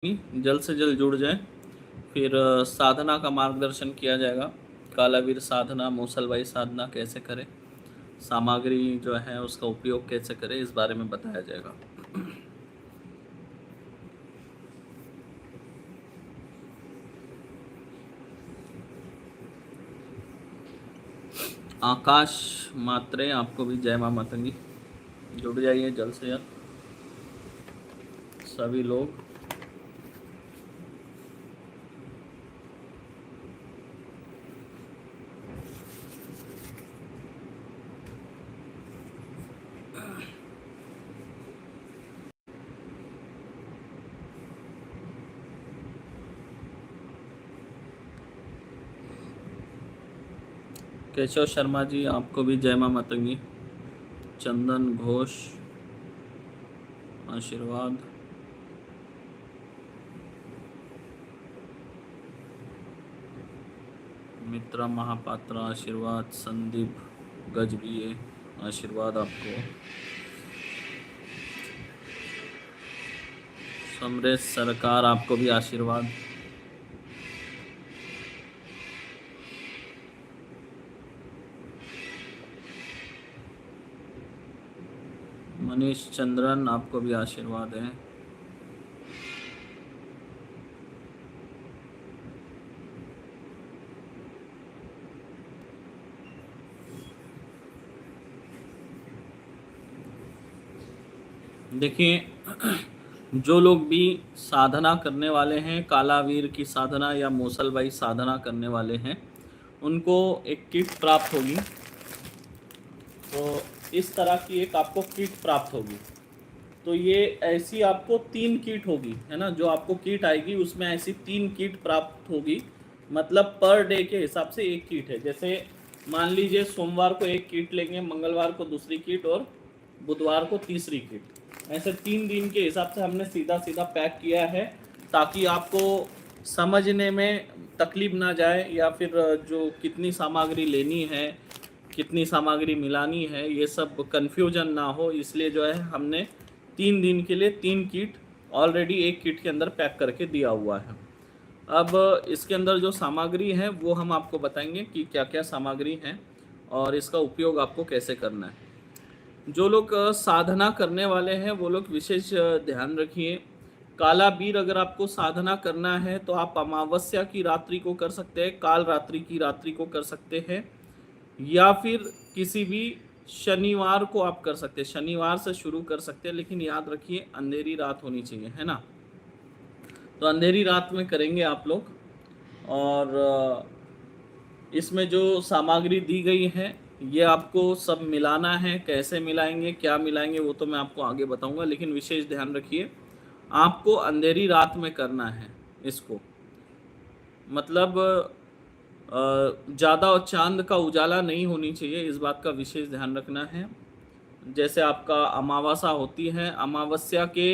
जल्द से जल्द जुड़ जाएं। फिर साधना का मार्गदर्शन किया जाएगा। कालावीर साधना, मूसलवाई साधना कैसे करें, सामग्री जो है उसका उपयोग कैसे करें, इस बारे में बताया जाएगा। आकाश मात्रे, आपको भी जय मां मतंगी। जुड़ जाइए जल्द से जल्द सभी लोग। केशव शर्मा जी, आपको भी जय मां मतंगी। चंदन घोष, आशीर्वाद। मित्रा महापात्र, आशीर्वाद। संदीप गजबीए, आशीर्वाद आपको। समरेश सरकार, आपको भी आशीर्वाद। मनीष चंद्रन, आपको भी आशीर्वाद है। देखिए, जो लोग भी साधना करने वाले हैं, कालावीर की साधना या मूसलवाई साधना करने वाले हैं, उनको एक किट प्राप्त होगी। तो इस तरह की एक आपको किट प्राप्त होगी। तो ये ऐसी आपको 3 किट होगी, है ना। जो आपको किट आएगी उसमें ऐसी 3 किट प्राप्त होगी। मतलब पर डे के हिसाब से एक किट है। जैसे मान लीजिए सोमवार को एक किट लेंगे, मंगलवार को दूसरी किट और बुधवार को तीसरी किट। ऐसे 3 दिन के हिसाब से हमने सीधा सीधा पैक किया है, ताकि आपको समझने में तकलीफ ना जाए, या फिर जो कितनी सामग्री लेनी है, कितनी सामग्री मिलानी है, ये सब कन्फ्यूजन ना हो। इसलिए जो है हमने 3 दिन के लिए 3 किट ऑलरेडी एक किट के अंदर पैक करके दिया हुआ है। अब इसके अंदर जो सामग्री है वो हम आपको बताएंगे कि क्या क्या सामग्री है और इसका उपयोग आपको कैसे करना है। जो लोग साधना करने वाले हैं वो लोग विशेष ध्यान रखिए। काला बीर अगर आपको साधना करना है तो आप अमावस्या की रात्रि को कर सकते हैं, काल रात्रि की रात्रि को कर सकते हैं, या फिर किसी भी शनिवार को आप कर सकते हैं। शनिवार से शुरू कर सकते हैं, लेकिन याद रखिए अंधेरी रात होनी चाहिए, है ना। तो अंधेरी रात में करेंगे आप लोग। और इसमें जो सामग्री दी गई है ये आपको सब मिलाना है। कैसे मिलाएंगे, क्या मिलाएंगे, वो तो मैं आपको आगे बताऊंगा, लेकिन विशेष ध्यान रखिए आपको अंधेरी रात में करना है इसको। मतलब ज़्यादा चांद का उजाला नहीं होनी चाहिए, इस बात का विशेष ध्यान रखना है। जैसे आपका अमावस्या होती है, अमावस्या के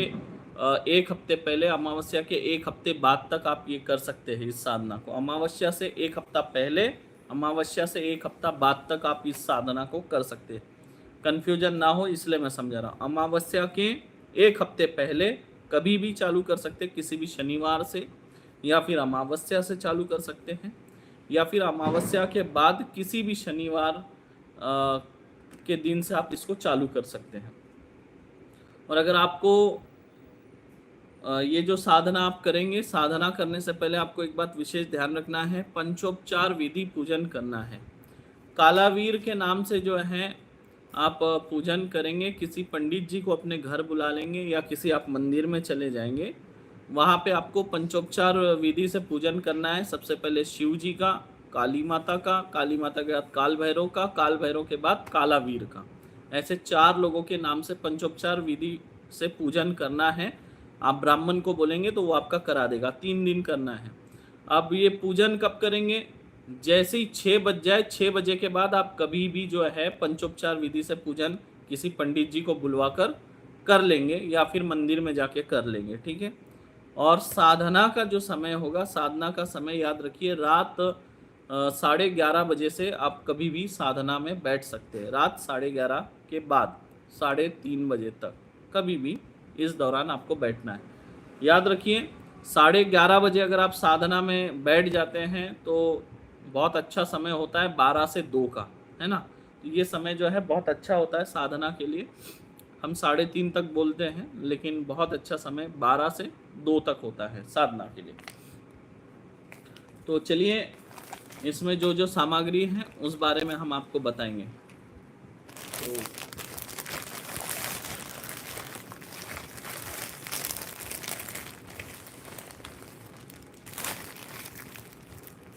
1 हफ्ते पहले, अमावस्या के 1 हफ्ते बाद तक आप ये कर सकते हैं इस साधना को। अमावस्या से 1 हफ्ता पहले, अमावस्या से 1 हफ्ता बाद तक आप इस साधना को कर सकते हैं। कन्फ्यूजन ना हो इसलिए मैं समझा रहा हूँ। अमावस्या के 1 हफ्ते पहले कभी भी चालू कर सकते हैं, किसी भी शनिवार से, या फिर अमावस्या से चालू कर सकते हैं, या फिर अमावस्या के बाद किसी भी शनिवार के दिन से आप इसको चालू कर सकते हैं। और अगर आपको ये जो साधना आप करेंगे, साधना करने से पहले आपको एक बात विशेष ध्यान रखना है, पंचोपचार विधि पूजन करना है। कालावीर के नाम से जो है आप पूजन करेंगे। किसी पंडित जी को अपने घर बुला लेंगे या किसी आप मंदिर में चले जाएंगे, वहाँ पे आपको पंचोपचार विधि से पूजन करना है। सबसे पहले शिव जी का, काली माता का, काली माता के बाद काल भैरव का, काल भैरव के बाद कालावीर का। ऐसे 4 लोगों के नाम से पंचोपचार विधि से पूजन करना है। आप ब्राह्मण को बोलेंगे तो वो आपका करा देगा। 3 दिन करना है। अब ये पूजन कब करेंगे, जैसे ही 6 बज जाए, 6 बजे के बाद आप कभी भी जो है पंचोपचार विधि से पूजन किसी पंडित जी को बुलवा कर लेंगे, या फिर मंदिर में जाके कर लेंगे, ठीक है। और साधना का जो समय होगा, साधना का समय याद रखिए, रात 11:30 बजे से आप कभी भी साधना में बैठ सकते हैं। रात 11:30 के बाद 3:30 बजे तक कभी भी इस दौरान आपको बैठना है। याद रखिए 11:30 बजे अगर आप साधना में बैठ जाते हैं तो बहुत अच्छा समय होता है 12 से 2 का, है ना। तो ये समय जो है बहुत अच्छा होता है साधना के लिए। हम 3:30 तक बोलते हैं, लेकिन बहुत अच्छा समय 12 से 2 तक होता है साधना के लिए। तो चलिए, इसमें जो जो सामग्री है उस बारे में हम आपको बताएंगे। तो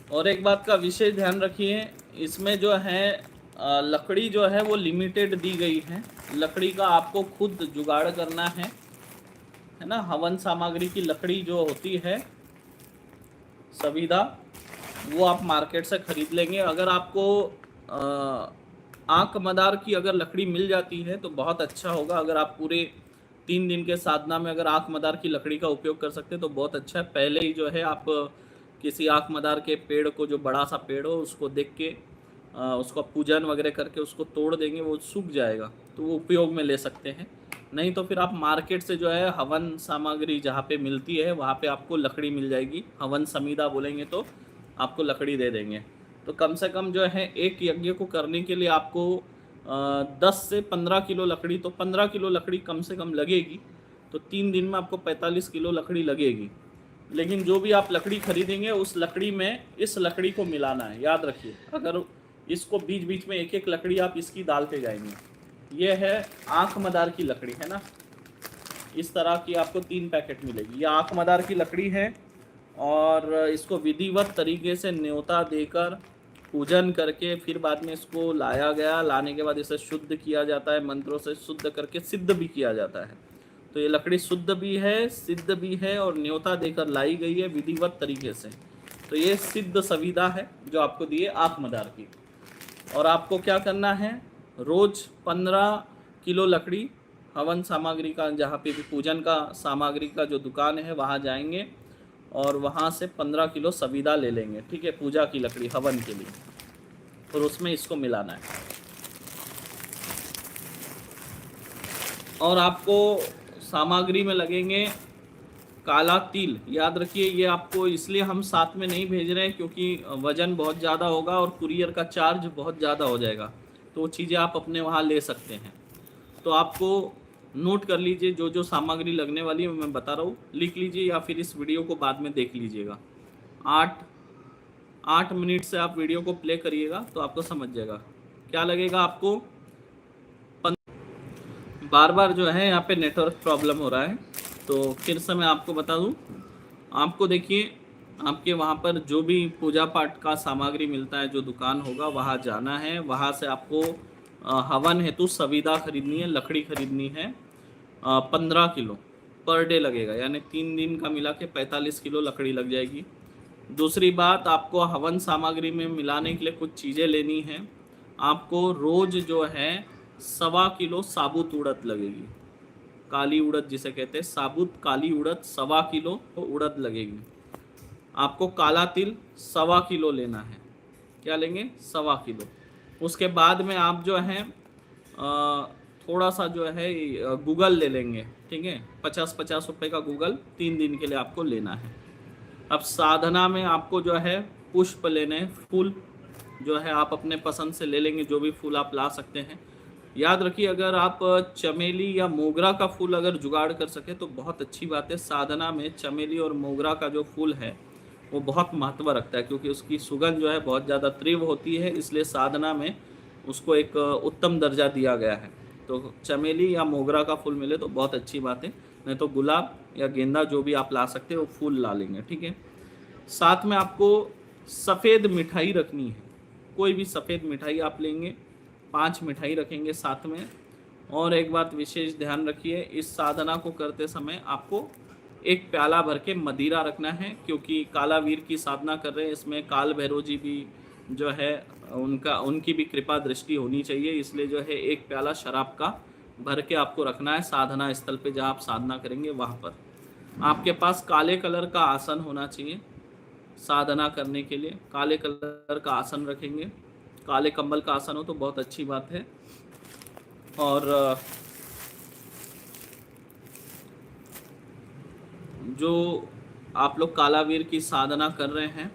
और एक बात का विशेष ध्यान रखिए, इसमें जो है लकड़ी जो है वो लिमिटेड दी गई है। लकड़ी का आपको खुद जुगाड़ करना है ना। हवन सामग्री की लकड़ी जो होती है सविधा, वो आप मार्केट से खरीद लेंगे। अगर आपको आंख मदार की अगर लकड़ी मिल जाती है तो बहुत अच्छा होगा। अगर आप पूरे 3 दिन के साधना में अगर आंख मदार की लकड़ी का उपयोग कर सकते हैं तो बहुत अच्छा है। पहले ही जो है आप किसी आंख मदार के पेड़ को, जो बड़ा सा पेड़ हो, उसको देख के उसका पूजन वगैरह करके उसको तोड़ देंगे, वो सूख जाएगा तो वो उपयोग में ले सकते हैं। नहीं तो फिर आप मार्केट से जो है हवन सामग्री जहाँ पे मिलती है वहाँ पे आपको लकड़ी मिल जाएगी। हवन समीदा बोलेंगे तो आपको लकड़ी दे देंगे। तो कम से कम जो है एक यज्ञ को करने के लिए आपको 10 से 15 किलो लकड़ी, तो 15 किलो लकड़ी कम से कम लगेगी। तो 3 दिन में आपको 45 किलो लकड़ी लगेगी। लेकिन जो भी आप लकड़ी खरीदेंगे उस लकड़ी में इस लकड़ी को मिलाना है, याद रखिए। अगर इसको बीच बीच में एक एक लकड़ी आप इसकी डालते जाएंगे। ये है आंख मदार की लकड़ी, है ना। इस तरह की आपको 3 पैकेट मिलेगी। ये आंख मदार की लकड़ी है और इसको विधिवत तरीके से न्योता देकर पूजन करके फिर बाद में इसको लाया गया। लाने के बाद इसे शुद्ध किया जाता है, मंत्रों से शुद्ध करके सिद्ध भी किया जाता है। तो ये लकड़ी शुद्ध भी है, सिद्ध भी है और न्योता देकर लाई गई है विधिवत तरीके से। तो ये सिद्ध संविदा है जो आपको दिए आंख मदार की। और आपको क्या करना है, रोज 15 किलो लकड़ी हवन सामग्री का, जहाँ पे भी पूजन का सामग्री का जो दुकान है वहाँ जाएंगे और वहाँ से 15 किलो संविदा ले लेंगे, ठीक है, पूजा की लकड़ी हवन के लिए। और उसमें इसको मिलाना है। और आपको सामग्री में लगेंगे काला तिल। याद रखिए, ये आपको इसलिए हम साथ में नहीं भेज रहे हैं क्योंकि वजन बहुत ज़्यादा होगा और कुरियर का चार्ज बहुत ज़्यादा हो जाएगा। तो वो चीज़ें आप अपने वहाँ ले सकते हैं। तो आपको नोट कर लीजिए, जो जो सामग्री लगने वाली है मैं बता रहा हूँ, लिख लीजिए या फिर इस वीडियो को बाद में देख लीजिएगा। 8 मिनट से आप वीडियो को प्ले करिएगा तो आपको समझ जाएगा क्या लगेगा आपको। बार बार जो है यहाँ पे नेटवर्क प्रॉब्लम हो रहा है, तो फिर से मैं आपको बता दूँ। आपको देखिए, आपके वहाँ पर जो भी पूजा पाठ का सामग्री मिलता है, जो दुकान होगा वहाँ जाना है। वहाँ से आपको हवन हेतु संविदा खरीदनी है, लकड़ी खरीदनी है। 15 किलो पर डे लगेगा, यानी 3 दिन का मिला के 45 किलो लकड़ी लग जाएगी। दूसरी बात, आपको हवन सामग्री में मिलाने के लिए कुछ चीज़ें लेनी है। आपको रोज़ जो है 1.25 किलो साबुत उड़द लगेगी, काली उड़द जिसे कहते हैं, साबुत काली उड़द 1.25 किलो तो उड़द लगेगी। आपको काला तिल 1.25 किलो लेना है। क्या लेंगे? 1.25 किलो। उसके बाद में आप जो है थोड़ा सा जो है गूगल ले लेंगे, ठीक है, 50-50 रुपये का गूगल 3 दिन के लिए आपको लेना है। अब साधना में आपको जो है पुष्प लेने, फूल जो है आप अपने पसंद से ले लेंगे, जो भी फूल आप ला सकते हैं। याद रखिए, अगर आप चमेली या मोगरा का फूल अगर जुगाड़ कर सके तो बहुत अच्छी बात है। साधना में चमेली और मोगरा का जो फूल है वो बहुत महत्व रखता है, क्योंकि उसकी सुगंध जो है बहुत ज़्यादा तीव्र होती है, इसलिए साधना में उसको एक उत्तम दर्जा दिया गया है। तो चमेली या मोगरा का फूल मिले तो बहुत अच्छी बात है, नहीं तो गुलाब या गेंदा जो भी आप ला सकते हो वो फूल ला लेंगे, ठीक है। साथ में आपको सफ़ेद मिठाई रखनी है, कोई भी सफ़ेद मिठाई आप लेंगे, 5 मिठाई रखेंगे साथ में। और एक बात विशेष ध्यान रखिए, इस साधना को करते समय आपको एक प्याला भर के मदिरा रखना है, क्योंकि कालावीर की साधना कर रहे हैं, इसमें काल भैरव जी भी जो है उनकी भी कृपा दृष्टि होनी चाहिए, इसलिए जो है एक प्याला शराब का भर के आपको रखना है साधना स्थल पे जहाँ आप साधना करेंगे वहाँ पर। आपके पास काले कलर का आसन होना चाहिए। साधना करने के लिए काले कलर का आसन रखेंगे, काले कंबल का आसन हो तो बहुत अच्छी बात है। और जो आप लोग कालावीर की साधना कर रहे हैं।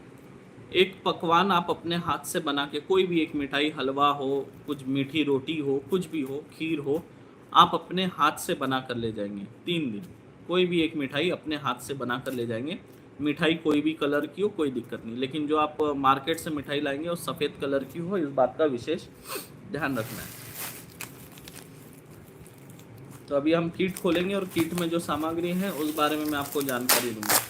एक पकवान आप अपने हाथ से बना के, कोई भी एक मिठाई, हलवा हो, कुछ मीठी रोटी हो, कुछ भी हो, खीर हो, आप अपने हाथ से बना कर ले जाएंगे 3 दिन। कोई भी एक मिठाई अपने हाथ से बना कर ले जाएंगे। मिठाई कोई भी कलर की हो, कोई दिक्कत नहीं, लेकिन जो आप मार्केट से मिठाई लाएंगे वो सफ़ेद कलर की हो, इस बात का विशेष ध्यान रखना है। तो अभी हम किट खोलेंगे और किट में जो सामग्री है उस बारे में मैं आपको जानकारी दूंगा।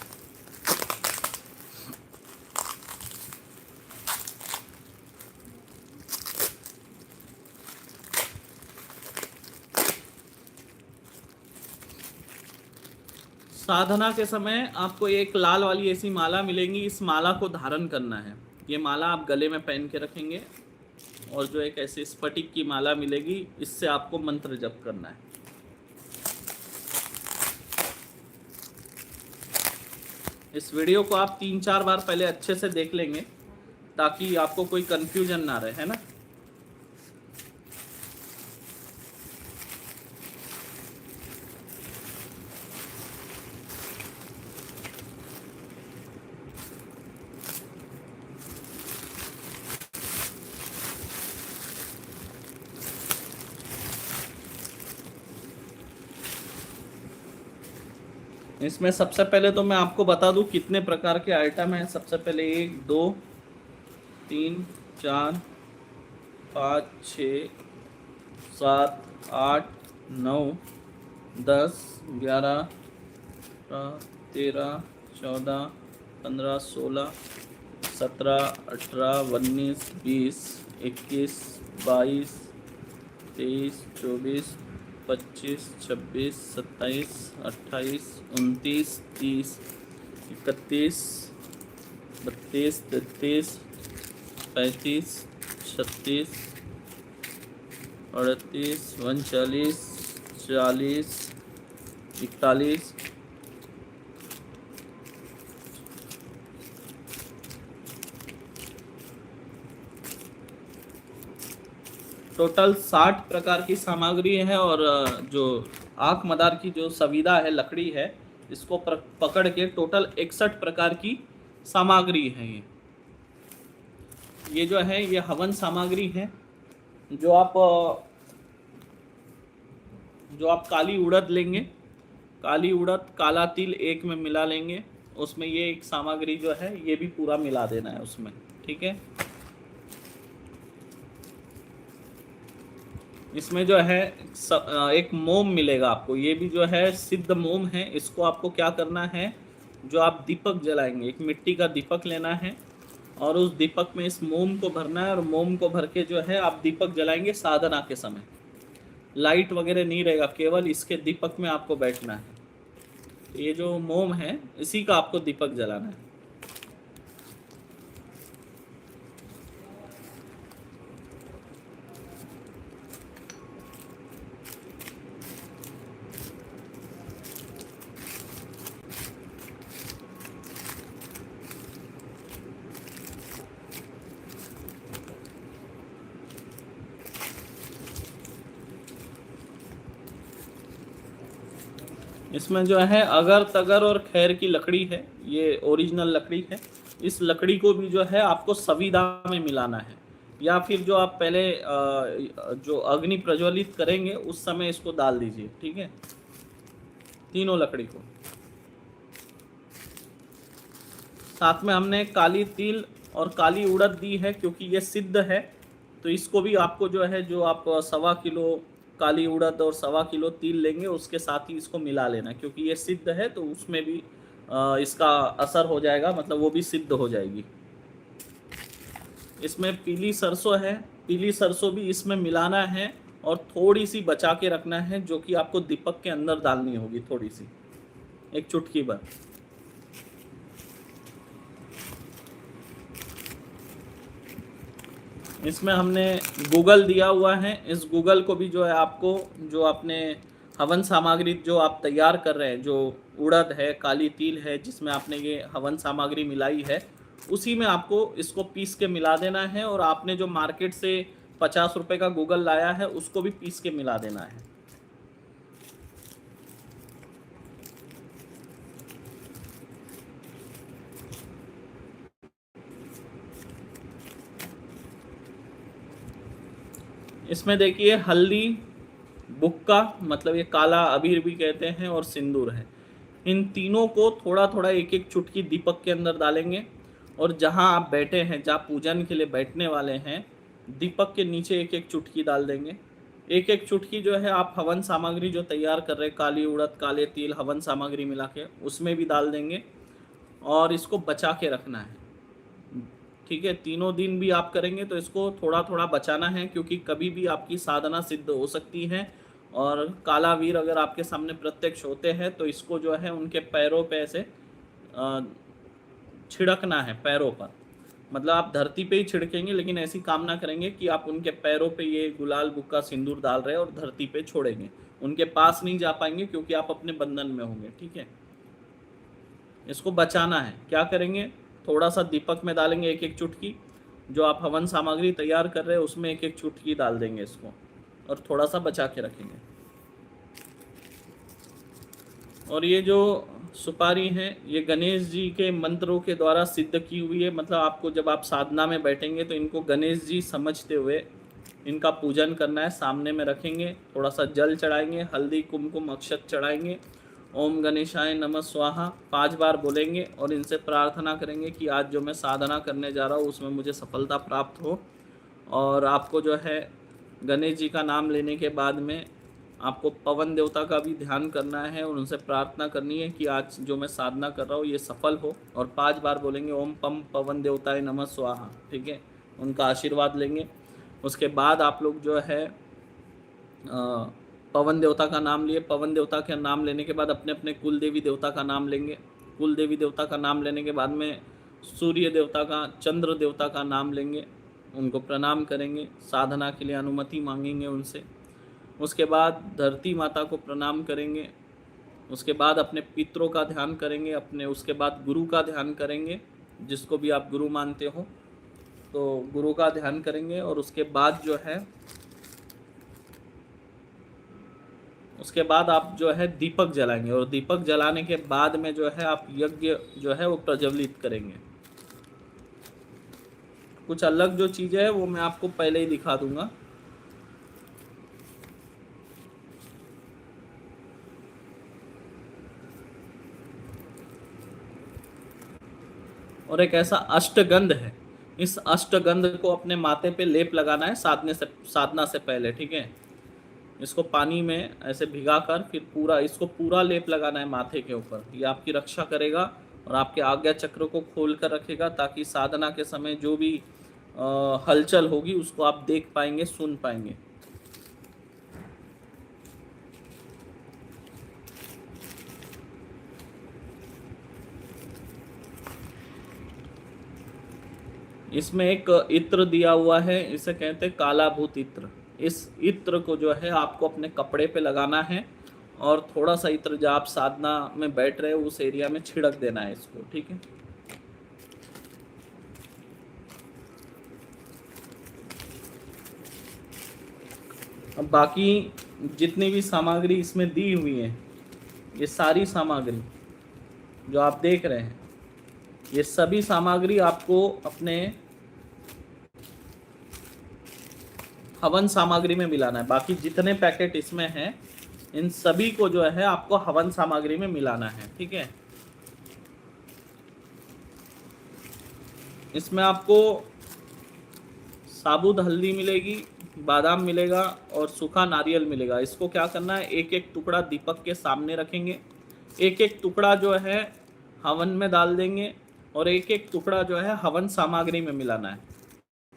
साधना के समय आपको एक लाल वाली ऐसी माला मिलेंगी, इस माला को धारण करना है। ये माला आप गले में पहन के रखेंगे और जो एक ऐसी स्फटिक की माला मिलेगी, इससे आपको मंत्र जप करना है। इस वीडियो को आप 3-4 बार पहले अच्छे से देख लेंगे ताकि आपको कोई कंफ्यूजन ना रहे, है ना। इसमें सबसे पहले तो मैं आपको बता दूं कितने प्रकार के आइटम हैं। सबसे पहले 1 2 3 4 5 6 7 8 9 10 11 13 14 15 16 17 18 19 20 21 22 23 24 25 26 27 28 29 30 31 32 33 35 36 38 39 40 41 टोटल 60 प्रकार की सामग्री है। और जो आँख मदार की जो संविदा है, लकड़ी है, इसको पकड़ के टोटल 61 प्रकार की सामग्री है। ये जो है ये हवन सामग्री है। जो आप काली उड़द लेंगे, काली उड़द काला तिल एक में मिला लेंगे, उसमें ये एक सामग्री जो है ये भी पूरा मिला देना है उसमें, ठीक है। इसमें जो है एक मोम मिलेगा आपको, ये भी जो है सिद्ध मोम है। इसको आपको क्या करना है, जो आप दीपक जलाएंगे, एक मिट्टी का दीपक लेना है और उस दीपक में इस मोम को भरना है और मोम को भर के जो है आप दीपक जलाएंगे साधना के समय। लाइट वगैरह नहीं रहेगा, केवल इसके दीपक में आपको बैठना है। तो ये जो मोम है इसी का आपको दीपक जलाना है। इसमें जो है अगर तगर और खैर की लकड़ी है, ये ओरिजिनल लकड़ी है। इस लकड़ी को भी जो है आपको संविदा में मिलाना है, या फिर जो आप पहले जो अग्नि प्रज्वलित करेंगे उस समय इसको डाल दीजिए, ठीक है, तीनों लकड़ी को। साथ में हमने काली तिल और काली उड़द दी है क्योंकि ये सिद्ध है। तो इसको भी आपको जो है, जो आप 1.25 किलो काली उड़द और 1.25 किलो तिल लेंगे उसके साथ ही इसको मिला लेना, क्योंकि ये सिद्ध है तो उसमें भी इसका असर हो जाएगा, मतलब वो भी सिद्ध हो जाएगी। इसमें पीली सरसों है, पीली सरसों भी इसमें मिलाना है और थोड़ी सी बचा के रखना है, जो कि आपको दीपक के अंदर डालनी होगी, थोड़ी सी, एक चुटकी भर। इसमें हमने गूगल दिया हुआ है, इस गूगल को भी जो है आपको, जो आपने हवन सामग्री जो आप तैयार कर रहे हैं, जो उड़द है, काली तिल है, जिसमें आपने ये हवन सामग्री मिलाई है, उसी में आपको इसको पीस के मिला देना है। और आपने जो मार्केट से 50 रुपये का गूगल लाया है उसको भी पीस के मिला देना है। इसमें देखिए हल्दी, बुक्का मतलब ये काला अबीर भी कहते हैं, और सिंदूर है। इन तीनों को थोड़ा थोड़ा एक एक चुटकी दीपक के अंदर डालेंगे, और जहां आप बैठे हैं, जहां पूजन के लिए बैठने वाले हैं, दीपक के नीचे एक एक चुटकी डाल देंगे। एक एक चुटकी जो है आप हवन सामग्री जो तैयार कर रहे हैं, काली उड़द, काले तिल, हवन सामग्री मिला के उसमें भी डाल देंगे, और इसको बचा के रखना है। ठीक है, तीनों दिन भी आप करेंगे तो इसको थोड़ा थोड़ा बचाना है, क्योंकि कभी भी आपकी साधना सिद्ध हो सकती है। और काला वीर अगर आपके सामने प्रत्यक्ष होते हैं तो इसको जो है उनके पैरों पे ऐसे छिड़कना है, पैरों पर। मतलब आप धरती पे ही छिड़केंगे, लेकिन ऐसी कामना करेंगे कि आप उनके पैरों पे ये गुलाल, बुक्का, सिंदूर डाल रहे हैं और धरती पे छोड़ेंगे। उनके पास नहीं जा पाएंगे क्योंकि आप अपने बंधन में होंगे। ठीक है, इसको बचाना है। क्या करेंगे, थोड़ा सा दीपक में डालेंगे एक एक चुटकी, जो आप हवन सामग्री तैयार कर रहे हैं उसमें एक एक चुटकी डाल देंगे इसको, और थोड़ा सा बचा के रखेंगे। और ये जो सुपारी है ये गणेश जी के मंत्रों के द्वारा सिद्ध की हुई है। मतलब आपको जब आप साधना में बैठेंगे तो इनको गणेश जी समझते हुए इनका पूजन करना है। सामने में रखेंगे, थोड़ा सा जल चढ़ाएंगे, हल्दी, कुमकुम, अक्षत चढ़ाएंगे, ओम गणेशाय नमः स्वाहा 5 बार बोलेंगे, और इनसे प्रार्थना करेंगे कि आज जो मैं साधना करने जा रहा हूँ उसमें मुझे सफलता प्राप्त हो। और आपको जो है गणेश जी का नाम लेने के बाद में आपको पवन देवता का भी ध्यान करना है, और उनसे प्रार्थना करनी है कि आज जो मैं साधना कर रहा हूँ ये सफल हो। और 5 बार बोलेंगे ओम पम पवन देवताय नमः स्वाहा। ठीक है, उनका आशीर्वाद लेंगे। उसके बाद आप लोग जो है पवन देवता का नाम लिए। पवन देवता के नाम लेने के बाद अपने अपने कुल देवी देवता का नाम लेंगे। कुल देवी देवता का नाम लेने के बाद में सूर्य देवता का, चंद्र देवता का नाम लेंगे, उनको प्रणाम करेंगे, साधना के लिए अनुमति मांगेंगे उनसे। उसके बाद धरती माता को प्रणाम करेंगे। उसके बाद अपने पितरों का ध्यान करेंगे, अपने उसके बाद गुरु का ध्यान करेंगे, जिसको भी आप गुरु मानते हो तो गुरु का ध्यान करेंगे। और उसके बाद जो है उसके बाद आप जो है दीपक जलाएंगे, और दीपक जलाने के बाद में जो है आप यज्ञ जो है वो प्रज्वलित करेंगे। कुछ अलग जो चीज़ें है वो मैं आपको पहले ही दिखा दूंगा। और एक ऐसा अष्टगंध है, इस अष्टगंध को अपने माथे पे लेप लगाना है साधना से पहले। ठीक है, इसको पानी में ऐसे भिगाकर फिर पूरा इसको पूरा लेप लगाना है माथे के ऊपर। ये आपकी रक्षा करेगा और आपके आज्ञा चक्र को खोल कर रखेगा, ताकि साधना के समय जो भी हलचल होगी उसको आप देख पाएंगे, सुन पाएंगे। इसमें एक इत्र दिया हुआ है, इसे कहते हैं काला भूत इत्र। इस इत्र को जो है आपको अपने कपड़े पे लगाना है, और थोड़ा सा इत्र जब आप साधना में बैठ रहे हो उस एरिया में छिड़क देना है इसको। ठीक है, अब बाकी जितनी भी सामग्री इसमें दी हुई है, ये सारी सामग्री जो आप देख रहे हैं, ये सभी सामग्री आपको अपने हवन सामग्री में मिलाना है। बाकी जितने पैकेट इसमें हैं इन सभी को जो है आपको हवन सामग्री में मिलाना है। ठीक है, इसमें आपको साबुत हल्दी मिलेगी, बादाम मिलेगा और सूखा नारियल मिलेगा। इसको क्या करना है, एक एक टुकड़ा दीपक के सामने रखेंगे, एक एक टुकड़ा जो है हवन में डाल देंगे, और एक एक टुकड़ा जो है हवन सामग्री में मिलाना है।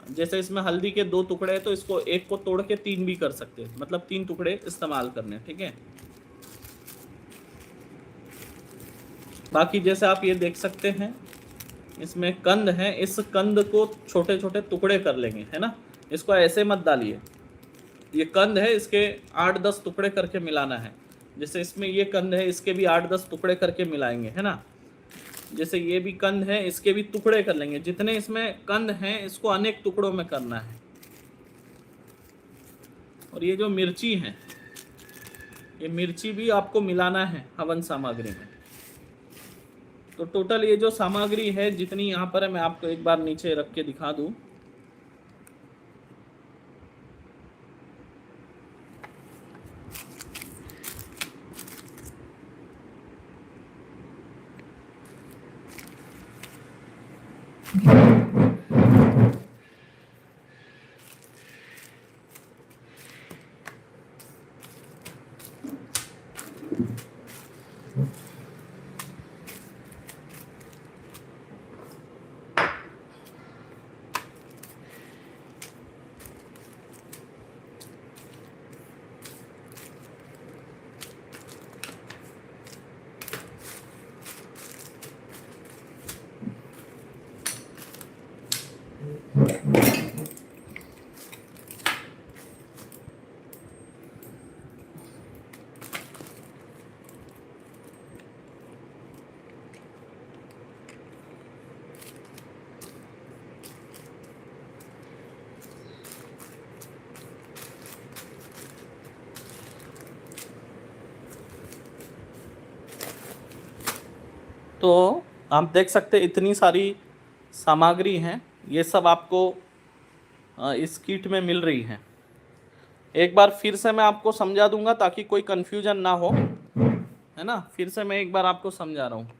जैसे इसमें हल्दी के 2 टुकड़े हैं तो इसको एक को तोड़ के 3 भी कर सकते हैं, मतलब 3 टुकड़े इस्तेमाल करने। ठीक है, बाकी जैसे आप ये देख सकते हैं इसमें कंद है, इस कंद को छोटे छोटे टुकड़े कर लेंगे, है ना। इसको ऐसे मत डालिए, ये कंद है इसके 8-10 टुकड़े करके मिलाना है। जैसे इसमें ये कंद है इसके भी 8-10 टुकड़े करके मिलाएंगे, है ना। जैसे ये भी कंद है इसके भी टुकड़े कर लेंगे। जितने इसमें कंद हैं इसको अनेक टुकड़ों में करना है। और ये जो मिर्ची है, ये मिर्ची भी आपको मिलाना है हवन सामग्री में। तो टोटल ये जो सामग्री है जितनी यहाँ पर है, मैं आपको एक बार नीचे रख के दिखा दूँ। तो आप देख सकते हैं इतनी सारी सामग्री हैं, ये सब आपको इस किट में मिल रही है। एक बार फिर से मैं आपको समझा दूंगा ताकि कोई कंफ्यूजन ना हो, है ना। फिर से मैं एक बार आपको समझा रहा हूँ।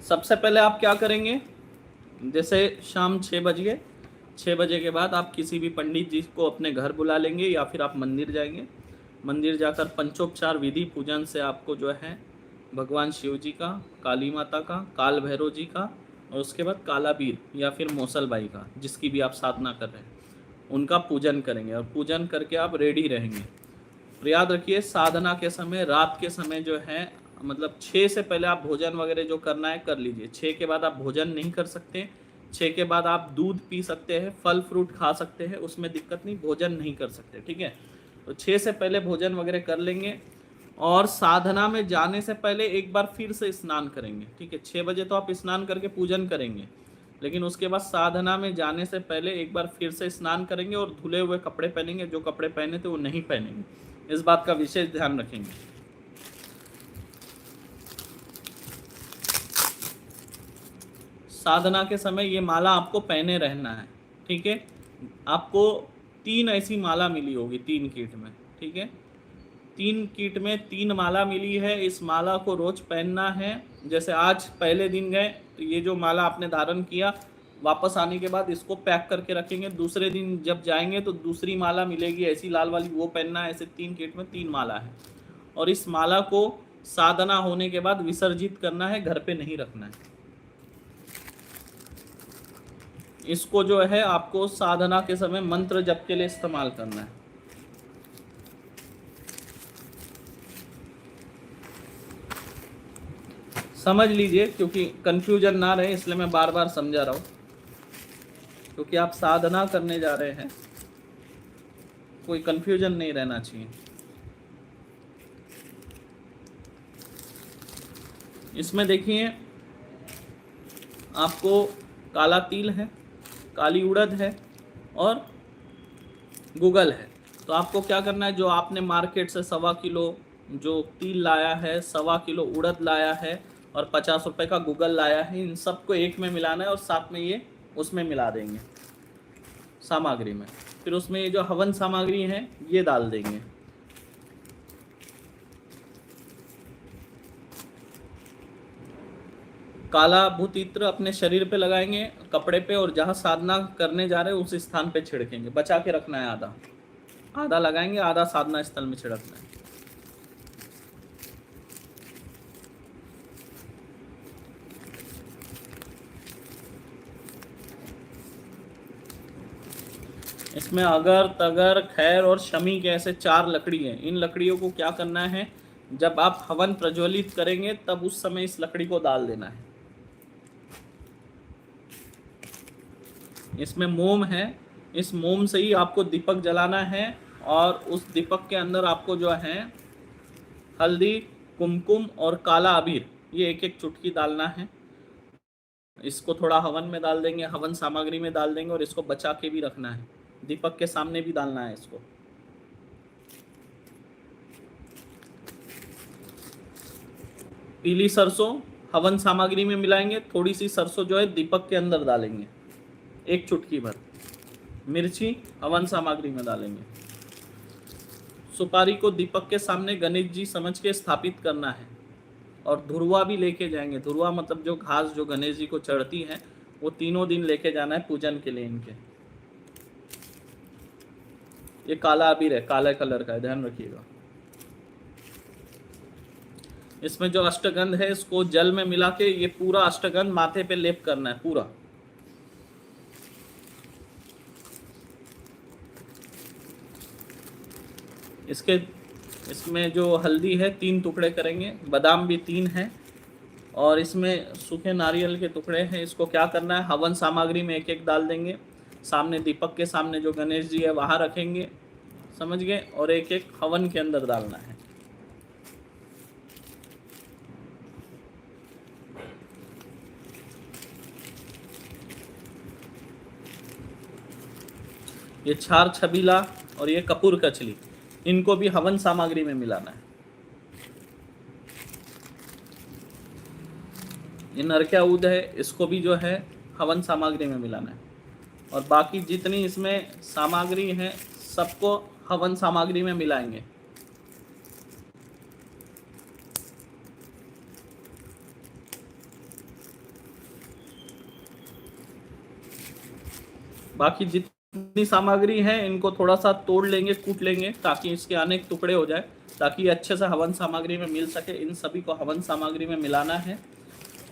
सबसे पहले आप क्या करेंगे, जैसे शाम 6 बज गए, 6 बजे के बाद आप किसी भी पंडित जी को अपने घर बुला लेंगे या फिर आप मंदिर जाएंगे। मंदिर जाकर पंचोपचार विधि पूजन से आपको जो है भगवान शिव जी का, काली माता का, काल भैरव जी का, और उसके बाद कालाबीर या फिर मौसलबाई का, जिसकी भी आप साधना कर रहे हैं, उनका पूजन करेंगे। और पूजन करके आप रेडी रहेंगे। याद रखिए, साधना के समय, रात के समय जो है, मतलब 6 से पहले आप भोजन वगैरह जो करना है कर लीजिए। 6 के बाद आप भोजन नहीं कर सकते। 6 के बाद आप दूध पी सकते हैं, फल फ्रूट खा सकते हैं, उसमें दिक्कत नहीं, भोजन नहीं कर सकते, ठीक है। तो 6 से पहले भोजन वगैरह कर लेंगे। और साधना में जाने से पहले एक बार फिर से स्नान करेंगे, ठीक है। 6 बजे तो आप स्नान करके पूजन करेंगे, लेकिन उसके बाद साधना में जाने से पहले एक बार फिर से स्नान करेंगे और धुले हुए कपड़े पहनेंगे। जो कपड़े पहने थे वो नहीं पहनेंगे, इस बात का विशेष ध्यान रखेंगे। साधना के समय ये माला आपको पहने रहना है, ठीक है। आपको 3 ऐसी माला मिली होगी 3 किट में, ठीक है। 3 किट में 3 माला मिली है। इस माला को रोज पहनना है। जैसे आज पहले दिन गए तो ये जो माला आपने धारण किया, वापस आने के बाद इसको पैक करके रखेंगे। दूसरे दिन जब जाएंगे तो दूसरी माला मिलेगी ऐसी लाल वाली, वो पहनना है। ऐसे 3 किट में 3 माला है। और इस माला को साधना होने के बाद विसर्जित करना है, घर पे नहीं रखना है। इसको जो है आपको साधना के समय मंत्र जप के लिए इस्तेमाल करना है। समझ लीजिए, क्योंकि कंफ्यूजन ना रहे इसलिए मैं बार बार समझा रहा हूँ, क्योंकि आप साधना करने जा रहे हैं, कोई कंफ्यूजन नहीं रहना चाहिए। इसमें देखिए, आपको काला तिल है, काली उड़द है और गूगल है। तो आपको क्या करना है, जो आपने मार्केट से 1.25 किलो जो तिल लाया है, 1.25 किलो उड़द लाया है और 50 रुपये का गूगल लाया है, इन सबको एक में मिलाना है और साथ में ये उसमें मिला देंगे सामग्री में। फिर उसमें ये जो हवन सामग्री है ये डाल देंगे। काला भूत इत्र अपने शरीर पे लगाएंगे, कपड़े पे, और जहाँ साधना करने जा रहे हैं उस स्थान पे छिड़केंगे। बचा के रखना है, आधा आधा लगाएंगे, आधा साधना स्थल में छिड़कना है। इसमें अगर, तगर, खैर और शमी के ऐसे 4 लकड़ी हैं। इन लकड़ियों को क्या करना है, जब आप हवन प्रज्वलित करेंगे तब उस समय इस लकड़ी को डाल देना है। इसमें मोम है, इस मोम से ही आपको दीपक जलाना है। और उस दीपक के अंदर आपको जो है हल्दी, कुमकुम और काला अबीर, ये एक एक चुटकी डालना है। इसको थोड़ा हवन में डाल देंगे, हवन सामग्री में डाल देंगे, और इसको बचा के भी रखना है। दीपक के सामने भी डालना है इसको। पीली सरसों हवन सामग्री में मिलाएंगे, थोड़ी सी सरसों जो है दीपक के अंदर डालेंगे। 1 चुटकी भर। मिर्ची हवन सामग्री में डालेंगे। सुपारी को दीपक के सामने गणेश जी समझ के स्थापित करना है। और धुरवा भी लेके जाएंगे। धुरवा मतलब जो घास जो गणेश जी को चढ़ती है वो तीनों दिन लेके जाना है पूजन के लिए इनके। ये काला अबीर है, काले कलर का है, ध्यान रखिएगा। इसमें जो अष्टगंध है इसको जल में मिला के ये पूरा अष्टगंध माथे पे लेप करना है पूरा। इसमें जो हल्दी है 3 टुकड़े करेंगे, बादाम भी 3 है, और इसमें सूखे नारियल के टुकड़े हैं। इसको क्या करना है, हवन सामग्री में एक एक डाल देंगे। सामने दीपक के सामने जो गणेश जी है वहाँ रखेंगे, समझ गए, और एक एक हवन के अंदर डालना है। ये छार छबीला और ये कपूर कचली, इनको भी हवन सामग्री में मिलाना है। ये नरक्या ऊद है, इसको भी जो है हवन सामग्री में मिलाना है। और बाकी जितनी इसमें सामग्री है सबको हवन सामग्री में मिलाएंगे। बाकी जितनी सामग्री है इनको थोड़ा सा तोड़ लेंगे, कूट लेंगे, ताकि इसके अनेक टुकड़े हो जाए, ताकि ये अच्छे से हवन सामग्री में मिल सके। इन सभी को हवन सामग्री में मिलाना है।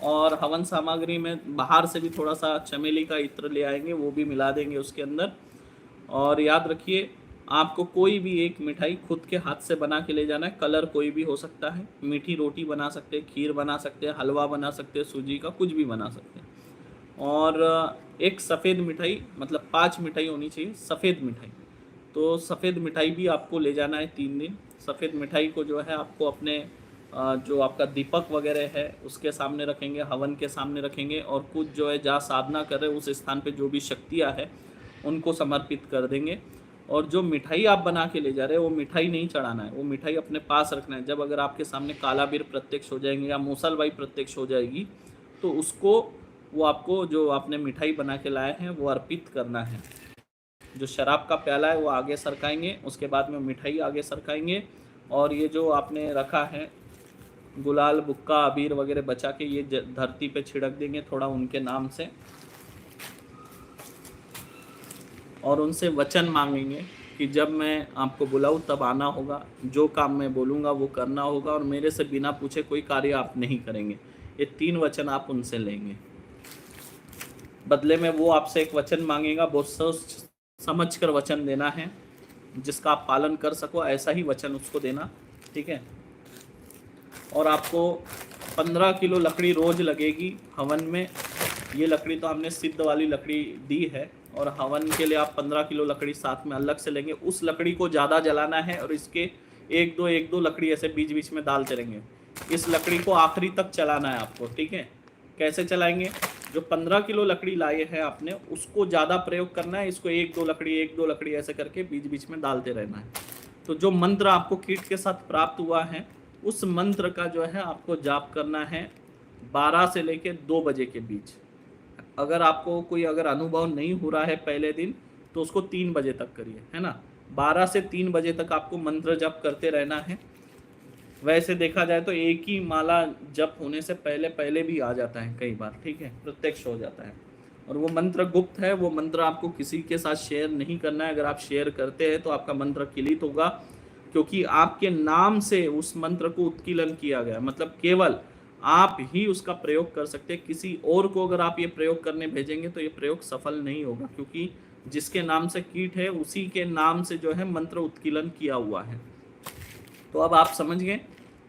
और हवन सामग्री में बाहर से भी थोड़ा सा चमेली का इत्र ले आएंगे, वो भी मिला देंगे उसके अंदर। और याद रखिए, आपको कोई भी एक मिठाई खुद के हाथ से बना के ले जाना है। कलर कोई भी हो सकता है, मीठी रोटी बना सकते हैं, खीर बना सकते हैं, हलवा बना सकते हैं, सूजी का कुछ भी बना सकते हैं। और एक सफ़ेद मिठाई, मतलब 5 मिठाई होनी चाहिए सफ़ेद मिठाई। तो सफ़ेद मिठाई भी आपको ले जाना है 3 दिन। सफ़ेद मिठाई को जो है आपको अपने जो आपका दीपक वगैरह है उसके सामने रखेंगे, हवन के सामने रखेंगे, और कुछ जो है जहाँ साधना कर रहे हैं उस स्थान पे जो भी शक्तियाँ है उनको समर्पित कर देंगे। और जो मिठाई आप बना के ले जा रहे हैं वो मिठाई नहीं चढ़ाना है, वो मिठाई अपने पास रखना है। जब अगर आपके सामने काला बीर प्रत्यक्ष हो जाएंगे या मूसलबाई प्रत्यक्ष हो जाएगी तो उसको वो आपको जो आपने मिठाई बना के लाए हैं वो अर्पित करना है। जो शराब का प्याला है वो आगे सरकाएंगे, उसके बाद में मिठाई आगे सरकाएंगे। और ये जो आपने रखा है गुलाल बुक्का अबीर वगैरह बचा के ये धरती पे छिड़क देंगे थोड़ा उनके नाम से। और उनसे वचन मांगेंगे कि जब मैं आपको बुलाऊं तब आना होगा, जो काम मैं बोलूँगा वो करना होगा, और मेरे से बिना पूछे कोई कार्य आप नहीं करेंगे। ये 3 वचन आप उनसे लेंगे। बदले में वो आपसे एक वचन मांगेगा, वो सोच समझ कर वचन देना है, जिसका आप पालन कर सको, ऐसा ही वचन उसको देना, ठीक है। और आपको 15 किलो लकड़ी रोज लगेगी हवन में। ये लकड़ी तो हमने सिद्ध वाली लकड़ी दी है, और हवन के लिए आप 15 किलो लकड़ी साथ में अलग से लेंगे। उस लकड़ी को ज़्यादा जलाना है और इसके एक दो लकड़ी ऐसे बीच बीच में डालते रहेंगे। इस लकड़ी को आखिरी तक चलाना है आपको, ठीक है। कैसे चलाएंगे, जो 15 किलो लकड़ी लाए हैं आपने उसको ज़्यादा प्रयोग करना है। इसको एक दो लकड़ी ऐसे करके बीच बीच में डालते रहना है। तो जो मंत्र आपको किट के साथ प्राप्त हुआ है उस मंत्र का जो है आपको जाप करना है 12 से लेके 2 बजे के बीच। अगर आपको कोई अगर अनुभव नहीं हो रहा है पहले दिन तो उसको 3 बजे तक करिए, है ना। 12 से 3 बजे तक आपको मंत्र जप करते रहना है। वैसे देखा जाए तो एक ही माला जप होने से पहले भी आ जाता है कई बार, ठीक है, प्रत्यक्ष हो जाता है। और वो मंत्र गुप्त है, वो मंत्र आपको किसी के साथ शेयर नहीं करना है। अगर आप शेयर करते हैं तो आपका मंत्र किलित होगा, क्योंकि आपके नाम से उस मंत्र को उत्कीलन किया गया, मतलब केवल आप ही उसका प्रयोग कर सकते हैं। किसी और को अगर आप ये प्रयोग करने भेजेंगे तो ये प्रयोग सफल नहीं होगा, क्योंकि जिसके नाम से कीट है उसी के नाम से जो है मंत्र उत्कीलन किया हुआ है। तो अब आप समझ गए।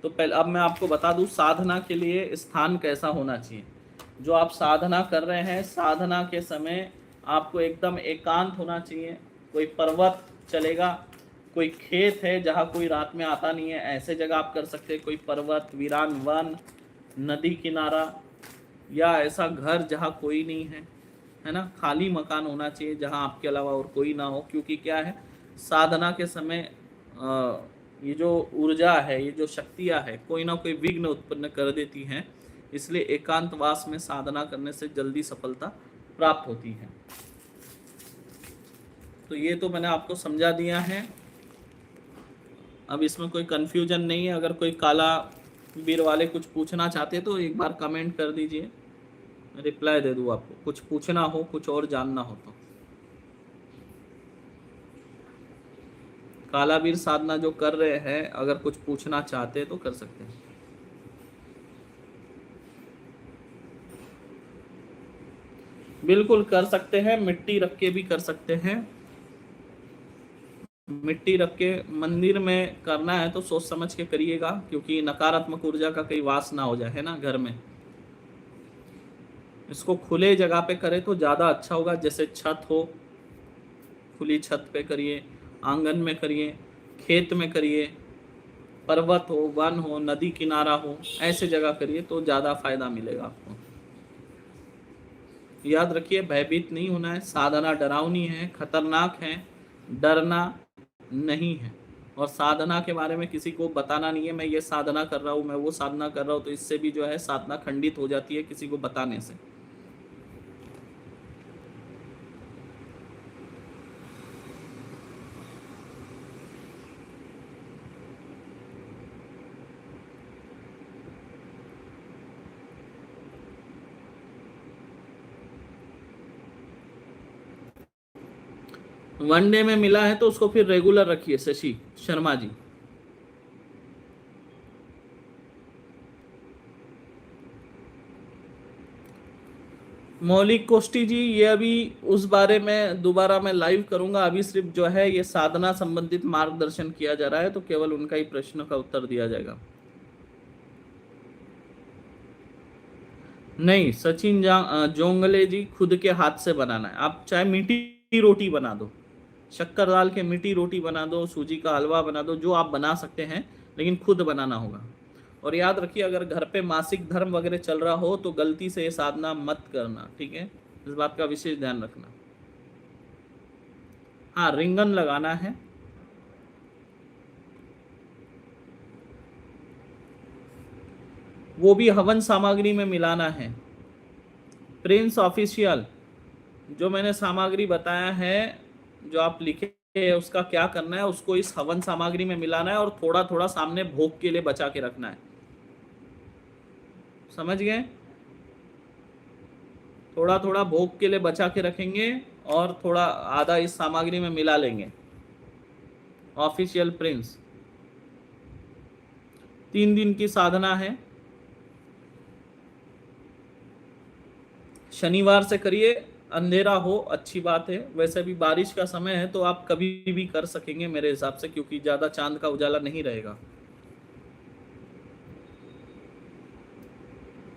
तो पहले अब मैं आपको बता दूं साधना के लिए स्थान कैसा होना चाहिए। जो आप साधना कर रहे हैं, साधना के समय आपको एकदम एकांत होना चाहिए। कोई पर्वत चलेगा, कोई खेत है जहाँ कोई रात में आता नहीं है, ऐसे जगह आप कर सकते हैं। कोई पर्वत, वीरान वन, नदी किनारा, या ऐसा घर जहाँ कोई नहीं है ना। खाली मकान होना चाहिए जहाँ आपके अलावा और कोई ना हो, क्योंकि क्या है, साधना के समय ये जो ऊर्जा है, ये जो शक्तियाँ है, कोई ना कोई विघ्न उत्पन्न कर देती हैं। इसलिए एकांतवास में साधना करने से जल्दी सफलता प्राप्त होती है। तो ये तो मैंने आपको समझा दिया है। अब इसमें कोई कंफ्यूजन नहीं है। अगर कोई काला बीर वाले कुछ पूछना चाहते तो एक बार कमेंट कर दीजिए, रिप्लाई दे दूँ आपको, कुछ पूछना हो, कुछ और जानना हो तो। कालावीर साधना जो कर रहे हैं, अगर कुछ पूछना चाहते हैं तो कर सकते हैं। बिल्कुल कर सकते हैं, मिट्टी रख के भी कर सकते हैं। मिट्टी रख के मंदिर में करना है तो सोच समझ के करिएगा, क्योंकि नकारात्मक ऊर्जा का कहीं वास ना हो जाए, है ना, घर में। इसको खुले जगह पे करें तो ज़्यादा अच्छा होगा, जैसे छत हो, खुली छत पे करिए, आंगन में करिए, खेत में करिए, पर्वत हो, वन हो, नदी किनारा हो, ऐसे जगह करिए तो ज़्यादा फायदा मिलेगा आपको। याद रखिए, भयभीत नहीं होना है। साधना डरावनी है, खतरनाक है, डरना नहीं है। और साधना के बारे में किसी को बताना नहीं है, मैं ये साधना कर रहा हूँ, मैं वो साधना कर रहा हूँ, तो इससे भी जो है साधना खंडित हो जाती है किसी को बताने से। वनडे में मिला है तो उसको फिर रेगुलर रखिए, शशि शर्मा जी। मौलिक कोष्टी जी, ये अभी उस बारे में दोबारा मैं लाइव करूंगा। अभी सिर्फ जो है ये साधना संबंधित मार्गदर्शन किया जा रहा है, तो केवल उनका ही प्रश्न का उत्तर दिया जाएगा। नहीं, सचिन जोंगले जी, खुद के हाथ से बनाना है। आप चाहे मीठी रोटी बना दो, शक्कर डाल के मीठी रोटी बना दो, सूजी का हलवा बना दो, जो आप बना सकते हैं, लेकिन खुद बनाना होगा। और याद रखिए, अगर घर पे मासिक धर्म वगैरह चल रहा हो तो गलती से ये साधना मत करना, ठीक है, इस बात का विशेष ध्यान रखना। हाँ, रिंगन लगाना है। वो भी हवन सामग्री में मिलाना है। प्रिंस ऑफिशियल, जो मैंने सामग्री बताया है, जो आप लिखे हैं, उसका क्या करना है, उसको इस हवन सामग्री में मिलाना है और थोड़ा थोड़ा सामने भोग के लिए बचा के रखना है। समझ गए? थोड़ा थोड़ा भोग के लिए बचा के रखेंगे और थोड़ा आधा इस सामग्री में मिला लेंगे। ऑफिशियल प्रिंस, 3 दिन की साधना है। शनिवार से करिए, अंधेरा हो अच्छी बात है। वैसे भी बारिश का समय है तो आप कभी भी कर सकेंगे मेरे हिसाब से, क्योंकि ज़्यादा चांद का उजाला नहीं रहेगा।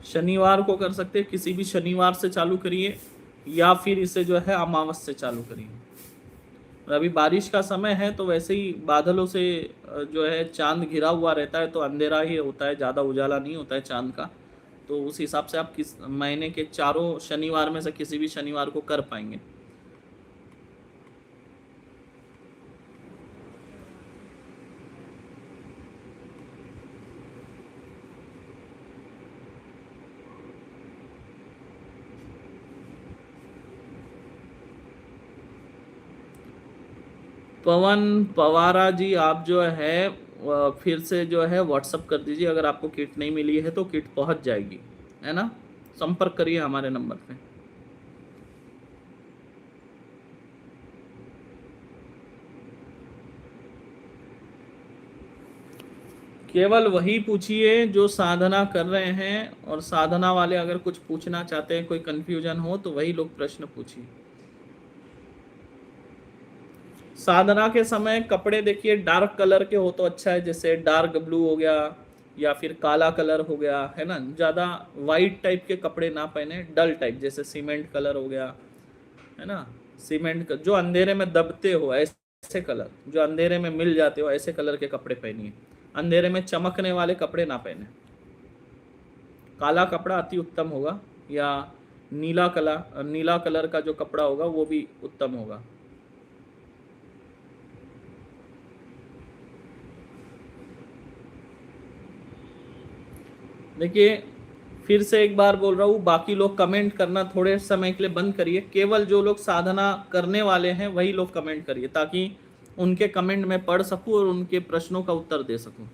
शनिवार को कर सकते हैं, किसी भी शनिवार से चालू करिए, या फिर इसे जो है अमावस से चालू करिए। अभी बारिश का समय है तो वैसे ही बादलों से जो है चांद घिरा हुआ रहता है, तो अंधेरा ही होता है, ज़्यादा उजाला नहीं होता है चांद का। तो उस हिसाब से आप किस महीने के चारों शनिवार में से किसी भी शनिवार को कर पाएंगे। पवन पवारा जी, आप जो है फिर से जो है व्हाट्सअप कर दीजिए। अगर आपको किट नहीं मिली है तो किट पहुंच जाएगी, है ना। संपर्क करिए हमारे नंबर पे। केवल वही पूछिए जो साधना कर रहे हैं, और साधना वाले अगर कुछ पूछना चाहते हैं, कोई कंफ्यूजन हो, तो वही लोग प्रश्न पूछिए। साधना के समय कपड़े देखिए डार्क कलर के हो तो अच्छा है, जैसे डार्क ब्लू हो गया या फिर काला कलर हो गया, है ना। ज़्यादा वाइट टाइप के कपड़े ना पहने, डल टाइप, जैसे सीमेंट कलर हो गया, है ना। जो अंधेरे में दबते हो ऐसे कलर, जो अंधेरे में मिल जाते हो ऐसे कलर के कपड़े पहनिए। अंधेरे में चमकने वाले कपड़े ना पहने। काला कपड़ा अति उत्तम होगा, या नीला कलर का जो कपड़ा होगा वो भी उत्तम होगा। देखिए, फिर से एक बार बोल रहा हूँ, बाकी लोग कमेंट करना थोड़े समय के लिए बंद करिए, केवल जो लोग साधना करने वाले हैं वही लोग कमेंट करिए, ताकि उनके कमेंट में पढ़ सकूं और उनके प्रश्नों का उत्तर दे सकूं।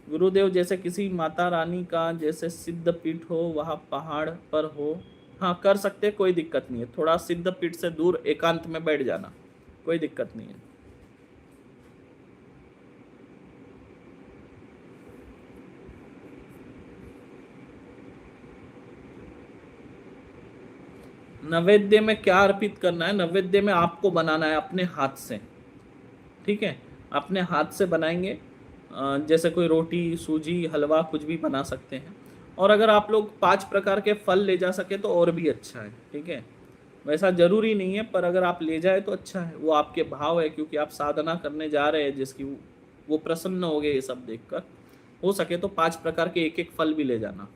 गुरुदेव, जैसे किसी माता रानी का जैसे सिद्ध पीठ हो, वहाँ पहाड़ पर हो, हाँ कर सकते, कोई दिक्कत नहीं है। थोड़ा सिद्ध पीठ से दूर एकांत में बैठ जाना, कोई दिक्कत नहीं है। नैवेद्य में क्या अर्पित करना है? नैवेद्य में आपको बनाना है अपने हाथ से, ठीक है? अपने हाथ से बनाएंगे। जैसे कोई रोटी, सूजी, हलवा कुछ भी बना सकते हैं। और अगर आप लोग 5 प्रकार के फल ले जा सके तो और भी अच्छा है, ठीक है? वैसा जरूरी नहीं है, पर अगर आप ले जाए तो अच्छा है। वो आपके भाव है, क्योंकि आप साधना करने जा रहे हैं जिसकी, वो प्रसन्न हो गए ये सब देखकर। हो सके तो 5 प्रकार के एक एक फल भी ले जाना।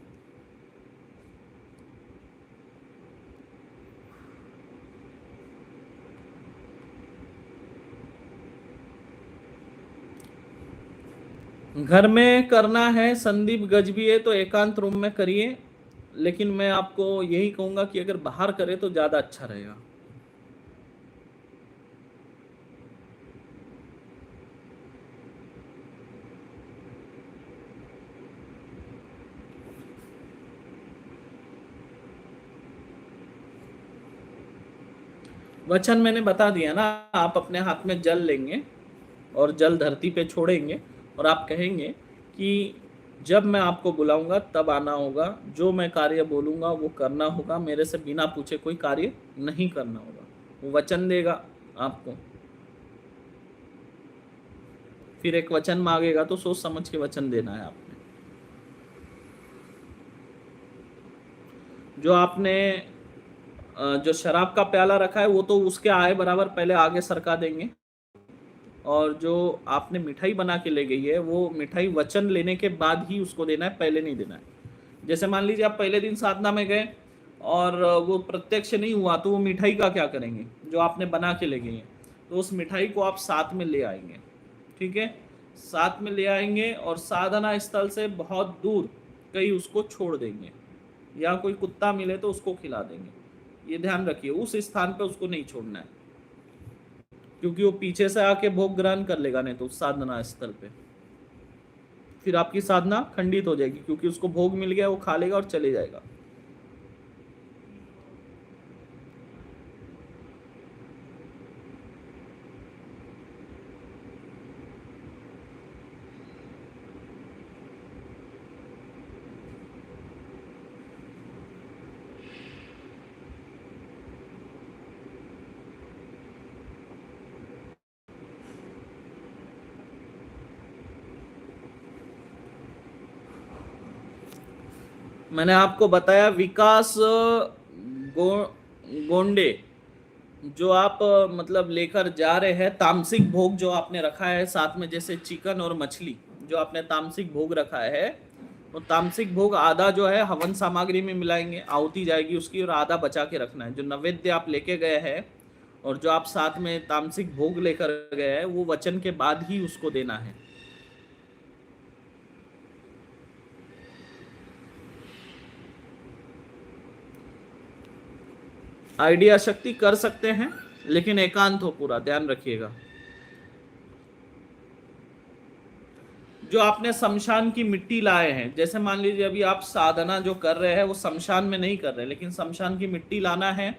घर में करना है, संदीप गजबी है तो एकांत रूम में करिए। लेकिन मैं आपको यही कहूंगा कि अगर बाहर करे तो ज्यादा अच्छा रहेगा। वचन मैंने बता दिया ना, आप अपने हाथ में जल लेंगे और जल धरती पे छोड़ेंगे, और आप कहेंगे कि जब मैं आपको बुलाऊंगा तब आना होगा, जो मैं कार्य बोलूंगा वो करना होगा, मेरे से बिना पूछे कोई कार्य नहीं करना होगा। वो वचन देगा आपको। फिर एक वचन मांगेगा तो सोच समझ के वचन देना है आपने। जो आपने जो शराब का प्याला रखा है वो तो उसके आए बराबर पहले आगे सरका देंगे। और जो आपने मिठाई बना के ले गई है, वो मिठाई वचन लेने के बाद ही उसको देना है, पहले नहीं देना है। जैसे मान लीजिए आप पहले दिन साधना में गए और वो प्रत्यक्ष नहीं हुआ, तो वो मिठाई का क्या करेंगे जो आपने बना के ले गई है? तो उस मिठाई को आप साथ में ले आएंगे, ठीक है? साथ में ले आएंगे और साधना स्थल से बहुत दूर कहीं उसको छोड़ देंगे, या कोई कुत्ता मिले तो उसको खिला देंगे। ये ध्यान रखिए, उस स्थान पे उसको नहीं छोड़ना है, क्योंकि वो पीछे से आके भोग ग्रहण कर लेगा, नहीं तो उस साधना स्थल पे फिर आपकी साधना खंडित हो जाएगी, क्योंकि उसको भोग मिल गया, वो खा लेगा और चले जाएगा। मैंने आपको बताया विकास गो गोंडे, जो आप मतलब लेकर जा रहे हैं, तामसिक भोग जो आपने रखा है साथ में, जैसे चिकन और मछली जो आपने तामसिक भोग रखा है, तो तामसिक भोग आधा जो है हवन सामग्री में मिलाएंगे, आहुति जाएगी उसकी, और आधा बचा के रखना है। जो नैवेद्य आप लेके गए हैं और जो आप साथ में तामसिक भोग लेकर गए हैं, वो वचन के बाद ही उसको देना है। आइडिया शक्ति कर सकते हैं, लेकिन एकांत हो पूरा, ध्यान रखिएगा। जो आपने शमशान की मिट्टी लाए हैं, जैसे मान लीजिए अभी आप साधना जो कर रहे हैं वो शमशान में नहीं कर रहे, लेकिन शमशान की मिट्टी लाना है,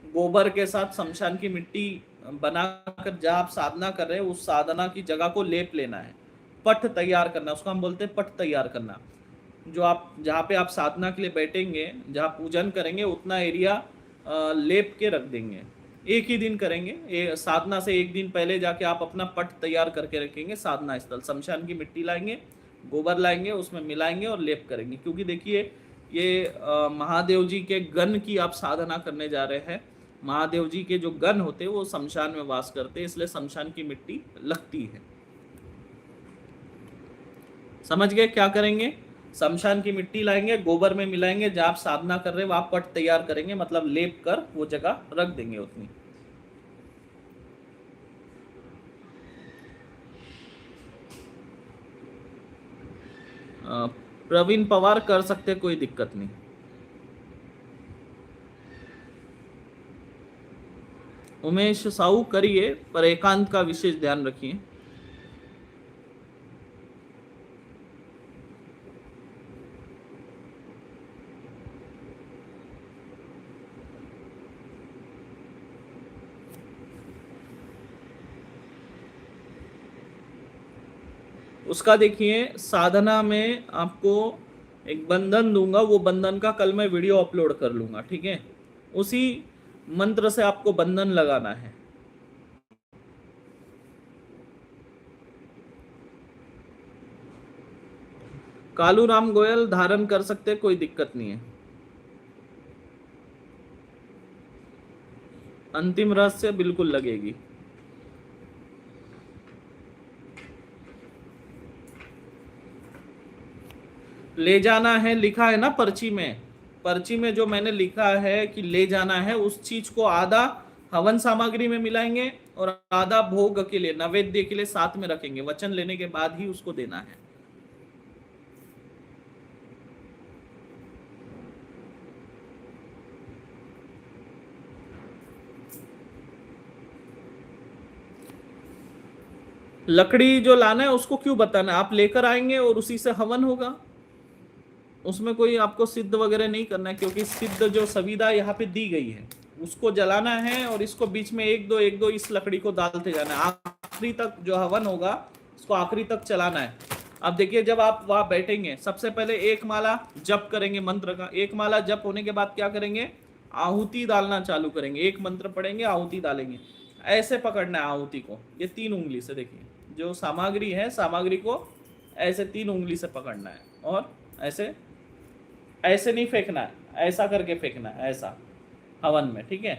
गोबर के साथ शमशान की मिट्टी बनाकर जहाँ आप साधना कर रहे हैं उस साधना की जगह को लेप लेना है। पट तैयार करना, उसको हम बोलते हैं पट तैयार करना। जो आप जहाँ पे आप साधना के लिए बैठेंगे, जहाँ पूजन करेंगे, उतना एरिया लेप के रख देंगे। एक ही दिन करेंगे, साधना से एक दिन पहले जाके आप अपना पट तैयार करके रखेंगे। साधना स्थल शमशान की मिट्टी लाएंगे, गोबर लाएंगे, उसमें मिलाएंगे और लेप करेंगे। क्योंकि देखिए ये महादेव जी के गण की आप साधना करने जा रहे हैं। महादेव जी के जो गण होते हैं वो शमशान में वास करते हैं, इसलिए शमशान की मिट्टी लगती है। समझ गए क्या करेंगे? शमशान की मिट्टी लाएंगे, गोबर में मिलाएंगे, जहाँ आप साधना कर रहे हैं वहां पट तैयार करेंगे, मतलब लेप कर वो जगह रख देंगे उतनी। प्रवीण पवार कर सकते, कोई दिक्कत नहीं। उमेश साहू करिए, पर एकांत का विशेष ध्यान रखिए। उसका देखिए, साधना में आपको एक बंधन दूंगा, वो बंधन का कल मैं वीडियो अपलोड कर लूंगा, ठीक है। उसी मंत्र से आपको बंधन लगाना है। कालू राम गोयल धारण कर सकते, कोई दिक्कत नहीं है। अंतिम रहस्य बिल्कुल लगेगी। ले जाना है लिखा है ना पर्ची में, पर्ची में जो मैंने लिखा है कि ले जाना है, उस चीज को आधा हवन सामग्री में मिलाएंगे और आधा भोग के लिए, नैवेद्य के लिए साथ में रखेंगे। वचन लेने के बाद ही उसको देना है। लकड़ी जो लाना है उसको क्यों बताना है, आप लेकर आएंगे और उसी से हवन होगा। उसमें कोई आपको सिद्ध वगैरह नहीं करना है, क्योंकि सिद्ध जो संविदा यहाँ पे दी गई है उसको जलाना है, और इसको बीच में एक दो इस लकड़ी को डालते जाना है। आखिरी तक जो हवन होगा इसको आखिरी तक चलाना है। अब देखिए, जब आप वहां बैठेंगे, सबसे पहले एक माला जप करेंगे मंत्र का। एक माला जप होने के बाद क्या करेंगे, आहुति डालना चालू करेंगे। एक मंत्र पढ़ेंगे, आहुति डालेंगे। ऐसे पकड़ना है आहुति को, ये 3 उंगली से। देखिए, जो सामग्री है, सामग्री को ऐसे 3 उंगली से पकड़ना है, और ऐसे ऐसे नहीं फेंकना है, ऐसा करके फेंकना है, ऐसा हवन में, ठीक है।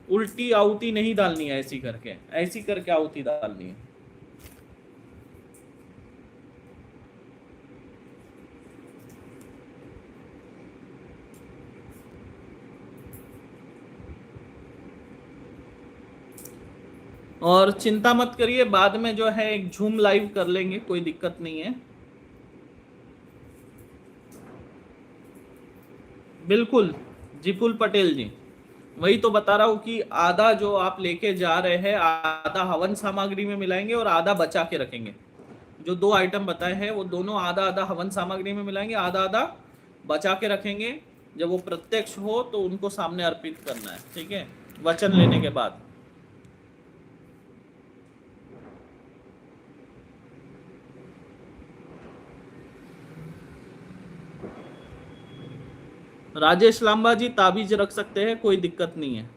उल्टी आहुति नहीं डालनी है, ऐसी करके, ऐसी करके आहुति डालनी है। और चिंता मत करिए, बाद में जो है एक झूम लाइव कर लेंगे, कोई दिक्कत नहीं है। बिल्कुल जिपुल पटेल जी, वही तो बता रहा हूँ कि आधा जो आप लेके जा रहे हैं, आधा हवन सामग्री में मिलाएंगे और आधा बचा के रखेंगे। जो 2 आइटम बताए हैं वो दोनों आधा आधा हवन सामग्री में मिलाएंगे, आधा आधा बचा के रखेंगे। जब वो प्रत्यक्ष हो तो उनको सामने अर्पित करना है, ठीक है, वचन लेने के बाद। राजेश लांबा जी, ताबीज रख सकते हैं, कोई दिक्कत नहीं है।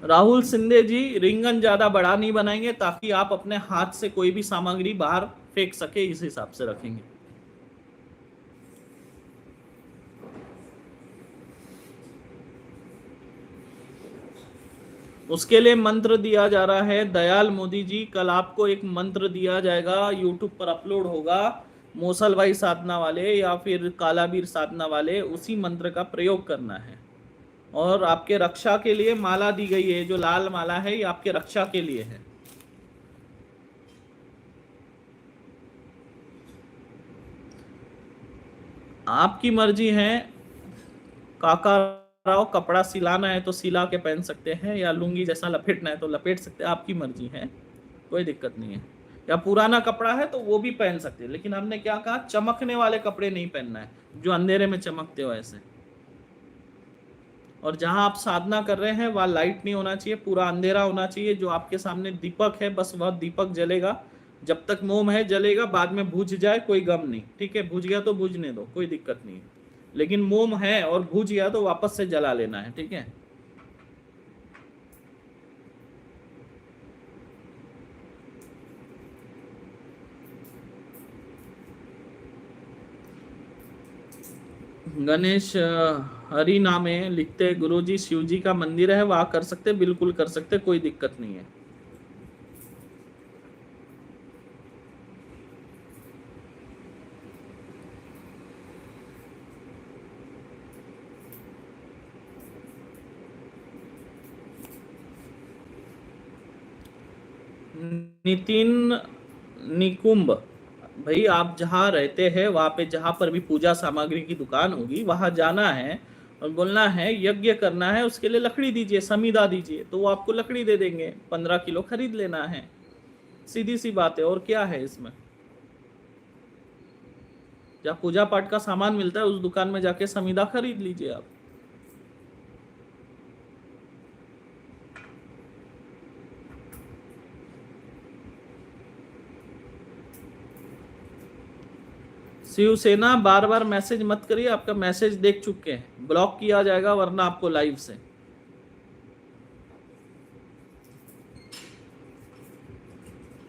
राहुल सिंधे जी, रिंगन ज्यादा बड़ा नहीं बनाएंगे, ताकि आप अपने हाथ से कोई भी सामग्री बाहर फेंक सके, इस हिसाब से रखेंगे। उसके लिए मंत्र दिया जा रहा है दयाल मोदी जी। कल आपको एक मंत्र दिया जाएगा, यूट्यूब पर अपलोड होगा, मोसल भाई साधना वाले या फिर कालाबीर साधना वाले, उसी मंत्र का प्रयोग करना है। और आपके रक्षा के लिए माला दी गई है, जो लाल माला है ये आपके रक्षा के लिए है। आपकी मर्जी है, काका राव, कपड़ा सिलाना है तो सिला के पहन सकते हैं, या लुंगी जैसा लपेटना है तो लपेट सकते हैं, आपकी मर्जी है, कोई दिक्कत नहीं है। या पुराना कपड़ा है तो वो भी पहन सकते हैं, लेकिन हमने क्या कहा, चमकने वाले कपड़े नहीं पहनना है, जो अंधेरे में चमकते हो ऐसे। और जहां आप साधना कर रहे हैं वहां लाइट नहीं होना चाहिए, पूरा अंधेरा होना चाहिए। जो आपके सामने दीपक है, बस वह दीपक जलेगा, जब तक मोम है जलेगा, बाद में बुझ जाए कोई गम नहीं, ठीक है। बुझ गया तो बुझने दो, कोई दिक्कत नहीं है, लेकिन मोम है और बुझ गया तो वापस से जला लेना है, ठीक है। गणेश हरि नामे लिखते, गुरुजी शिव जी का मंदिर है, वहां कर सकते, बिल्कुल कर सकते, कोई दिक्कत नहीं है। नितिन निकुंभ, भाई आप जहाँ रहते हैं वहां पे जहाँ पर भी पूजा सामग्री की दुकान होगी वहां जाना है और बोलना है यज्ञ करना है, उसके लिए लकड़ी दीजिए, समीदा दीजिए, तो वो आपको लकड़ी दे देंगे, 15 किलो खरीद लेना है। सीधी सी बात है, और क्या है इसमें। जहाँ पूजा पाठ का सामान मिलता है उस दुकान में जाके समीदा खरीद लीजिए आप। शिवसेना बार बार मैसेज मत करिए, आपका मैसेज देख चुके हैं, ब्लॉक किया जाएगा वरना आपको लाइव से।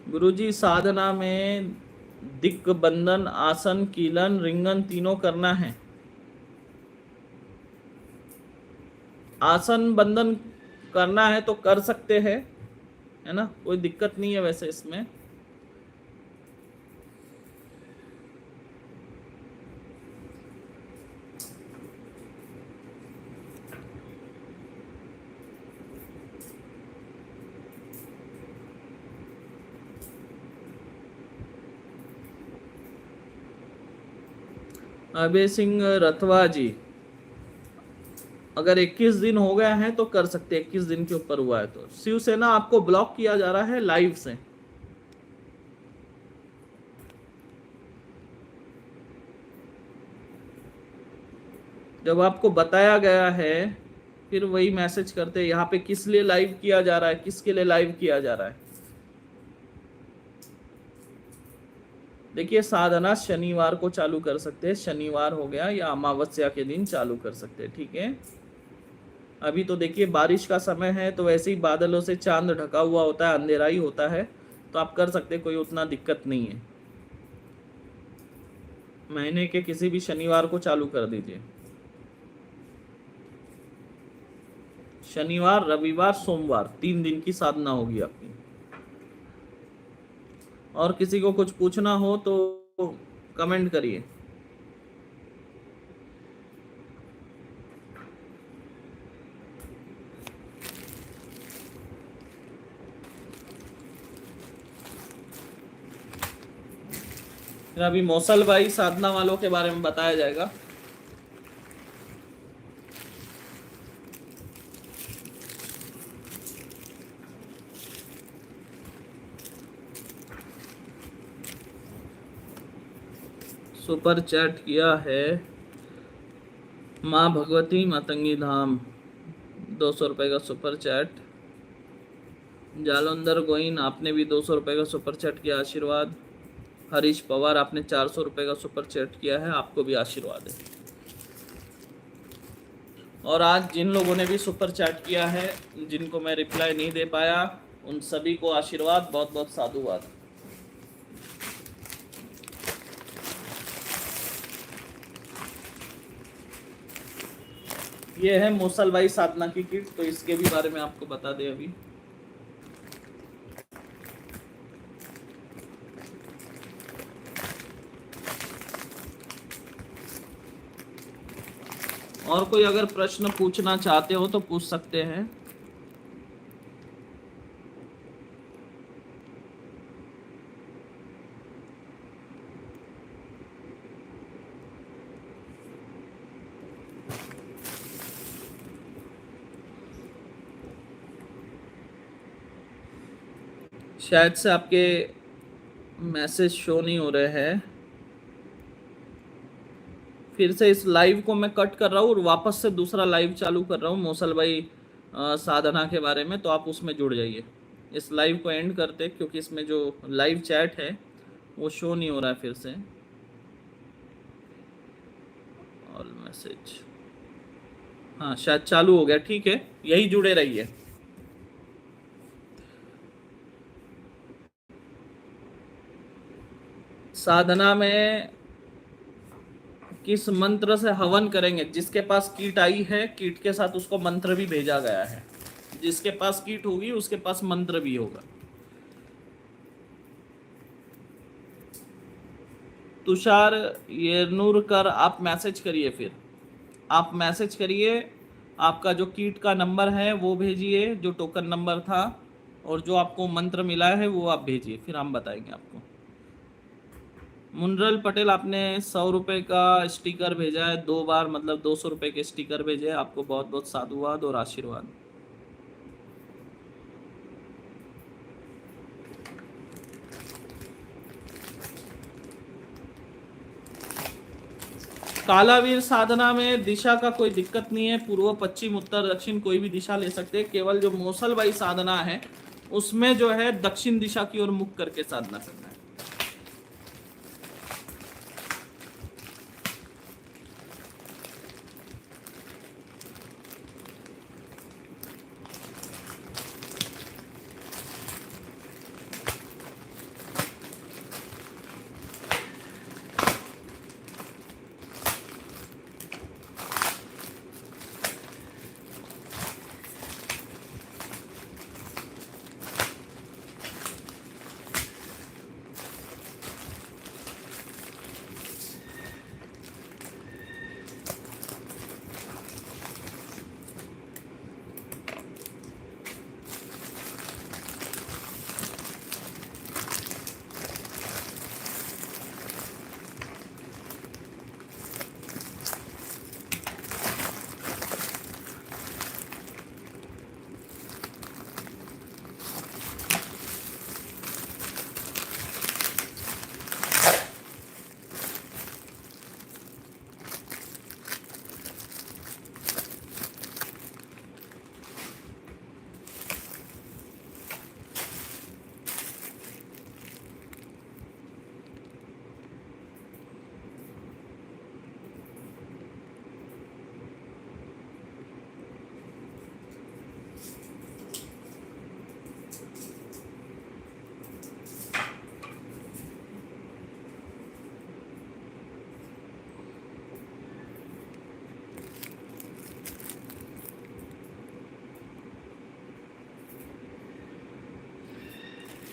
गुरुजी साधना में दिग्बंधन, आसन, कीलन, रिंगन तीनों करना है। आसन बंधन करना है तो कर सकते हैं, है ना, कोई दिक्कत नहीं है वैसे इसमें। अभय सिंह रथवा जी, अगर 21 दिन हो गया है तो कर सकते हैं, 21 दिन के ऊपर हुआ है तो। शिवसेना आपको ब्लॉक किया जा रहा है लाइव से। जब आपको बताया गया है फिर वही मैसेज करते हैं, यहाँ पे किस लिए लाइव किया जा रहा है, किसके लिए लाइव किया जा रहा है। देखिए साधना शनिवार को चालू कर सकते हैं, शनिवार हो गया या अमावस्या के दिन चालू कर सकते हैं, ठीक है। अभी तो देखिए बारिश का समय है तो वैसे ही बादलों से चांद ढका हुआ होता है, अंधेरा ही होता है, तो आप कर सकते हैं, कोई उतना दिक्कत नहीं है। महीने के किसी भी शनिवार को चालू कर दीजिए, शनिवार, रविवार, सोमवार, 3 दिन की साधना होगी आपकी। और किसी को कुछ पूछना हो तो कमेंट करिए। फिर अभी मौसल भाई साधना वालों के बारे में बताया जाएगा। सुपर चैट किया है माँ भगवती मतंगी धाम, 200 रुपए का सुपर चैट। जालंधर गोइन आपने भी 200 रुपए का सुपर चैट किया, आशीर्वाद। हरीश पवार आपने 400 रुपए का सुपर चैट किया है, आपको भी आशीर्वाद है। और आज जिन लोगों ने भी सुपर चैट किया है, जिनको मैं रिप्लाई नहीं दे पाया, उन सभी को आशीर्वाद, बहुत बहुत साधुवाद। ये है मौसल भाई साधना की किट, तो इसके भी बारे में आपको बता दें अभी। और कोई अगर प्रश्न पूछना चाहते हो तो पूछ सकते हैं। शायद से आपके मैसेज शो नहीं हो रहे हैं। फिर से इस लाइव को मैं कट कर रहा हूँ और वापस से दूसरा लाइव चालू कर रहा हूँ मौसल भाई साधना के बारे में, तो आप उसमें जुड़ जाइए। इस लाइव को एंड करते क्योंकि इसमें जो लाइव चैट है वो शो नहीं हो रहा है। फिर से ऑल मैसेज, हाँ शायद चालू हो गया, ठीक है, यही जुड़े रहिए। साधना में किस मंत्र से हवन करेंगे? जिसके पास कीट आई है, कीट के साथ उसको मंत्र भी भेजा गया है। जिसके पास कीट होगी उसके पास मंत्र भी होगा। तुषार येरनूरकर आप मैसेज करिए, फिर आप मैसेज करिए, आपका जो कीट का नंबर है वो भेजिए, जो टोकन नंबर था और जो आपको मंत्र मिला है वो आप भेजिए, फिर हम बताएंगे आपको। मुनरल पटेल, आपने 100 रुपये का स्टिकर भेजा है 2 बार, मतलब 200 रुपये के स्टिकर भेजे। आपको बहुत बहुत साधुवाद और आशीर्वाद। कालावीर साधना में दिशा का कोई दिक्कत नहीं है, पूर्व पश्चिम उत्तर दक्षिण कोई भी दिशा ले सकते हैं। केवल जो मौसलबाई साधना है उसमें जो है दक्षिण दिशा की ओर मुख करके साधना करना है।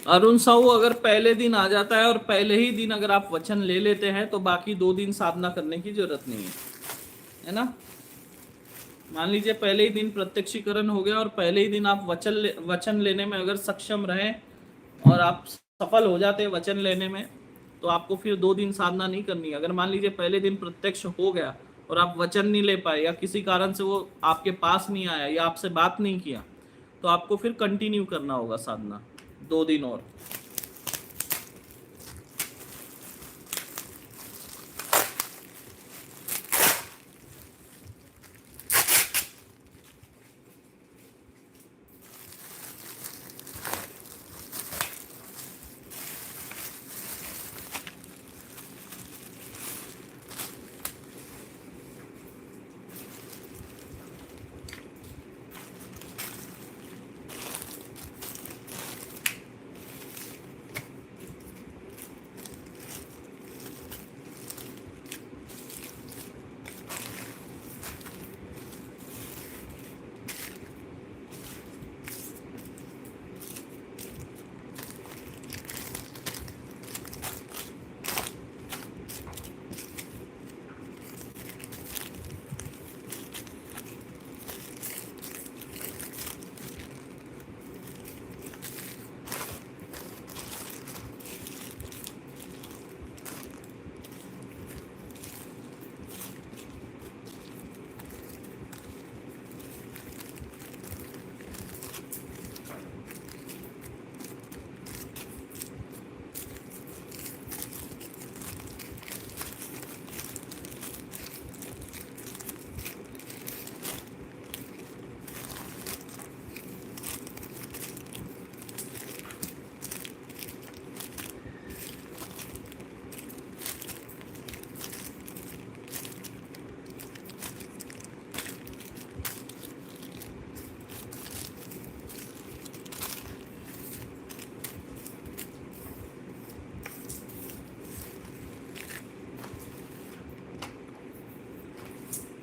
अरुण साहू, अगर पहले दिन आ जाता है और पहले ही दिन अगर आप वचन ले लेते हैं तो बाकी 2 दिन साधना करने की जरूरत नहीं है ना। मान लीजिए पहले ही दिन प्रत्यक्षीकरण हो गया और पहले ही दिन आप वचन लेने में अगर सक्षम रहे और आप सफल हो जाते हैं वचन लेने में, तो आपको फिर 2 दिन साधना नहीं करनी है। अगर मान लीजिए पहले दिन प्रत्यक्ष हो गया और आप वचन नहीं ले पाए या किसी कारण से वो आपके पास नहीं आया या आपसे बात नहीं किया, तो आपको फिर कंटिन्यू करना होगा साधना 2 दिन और।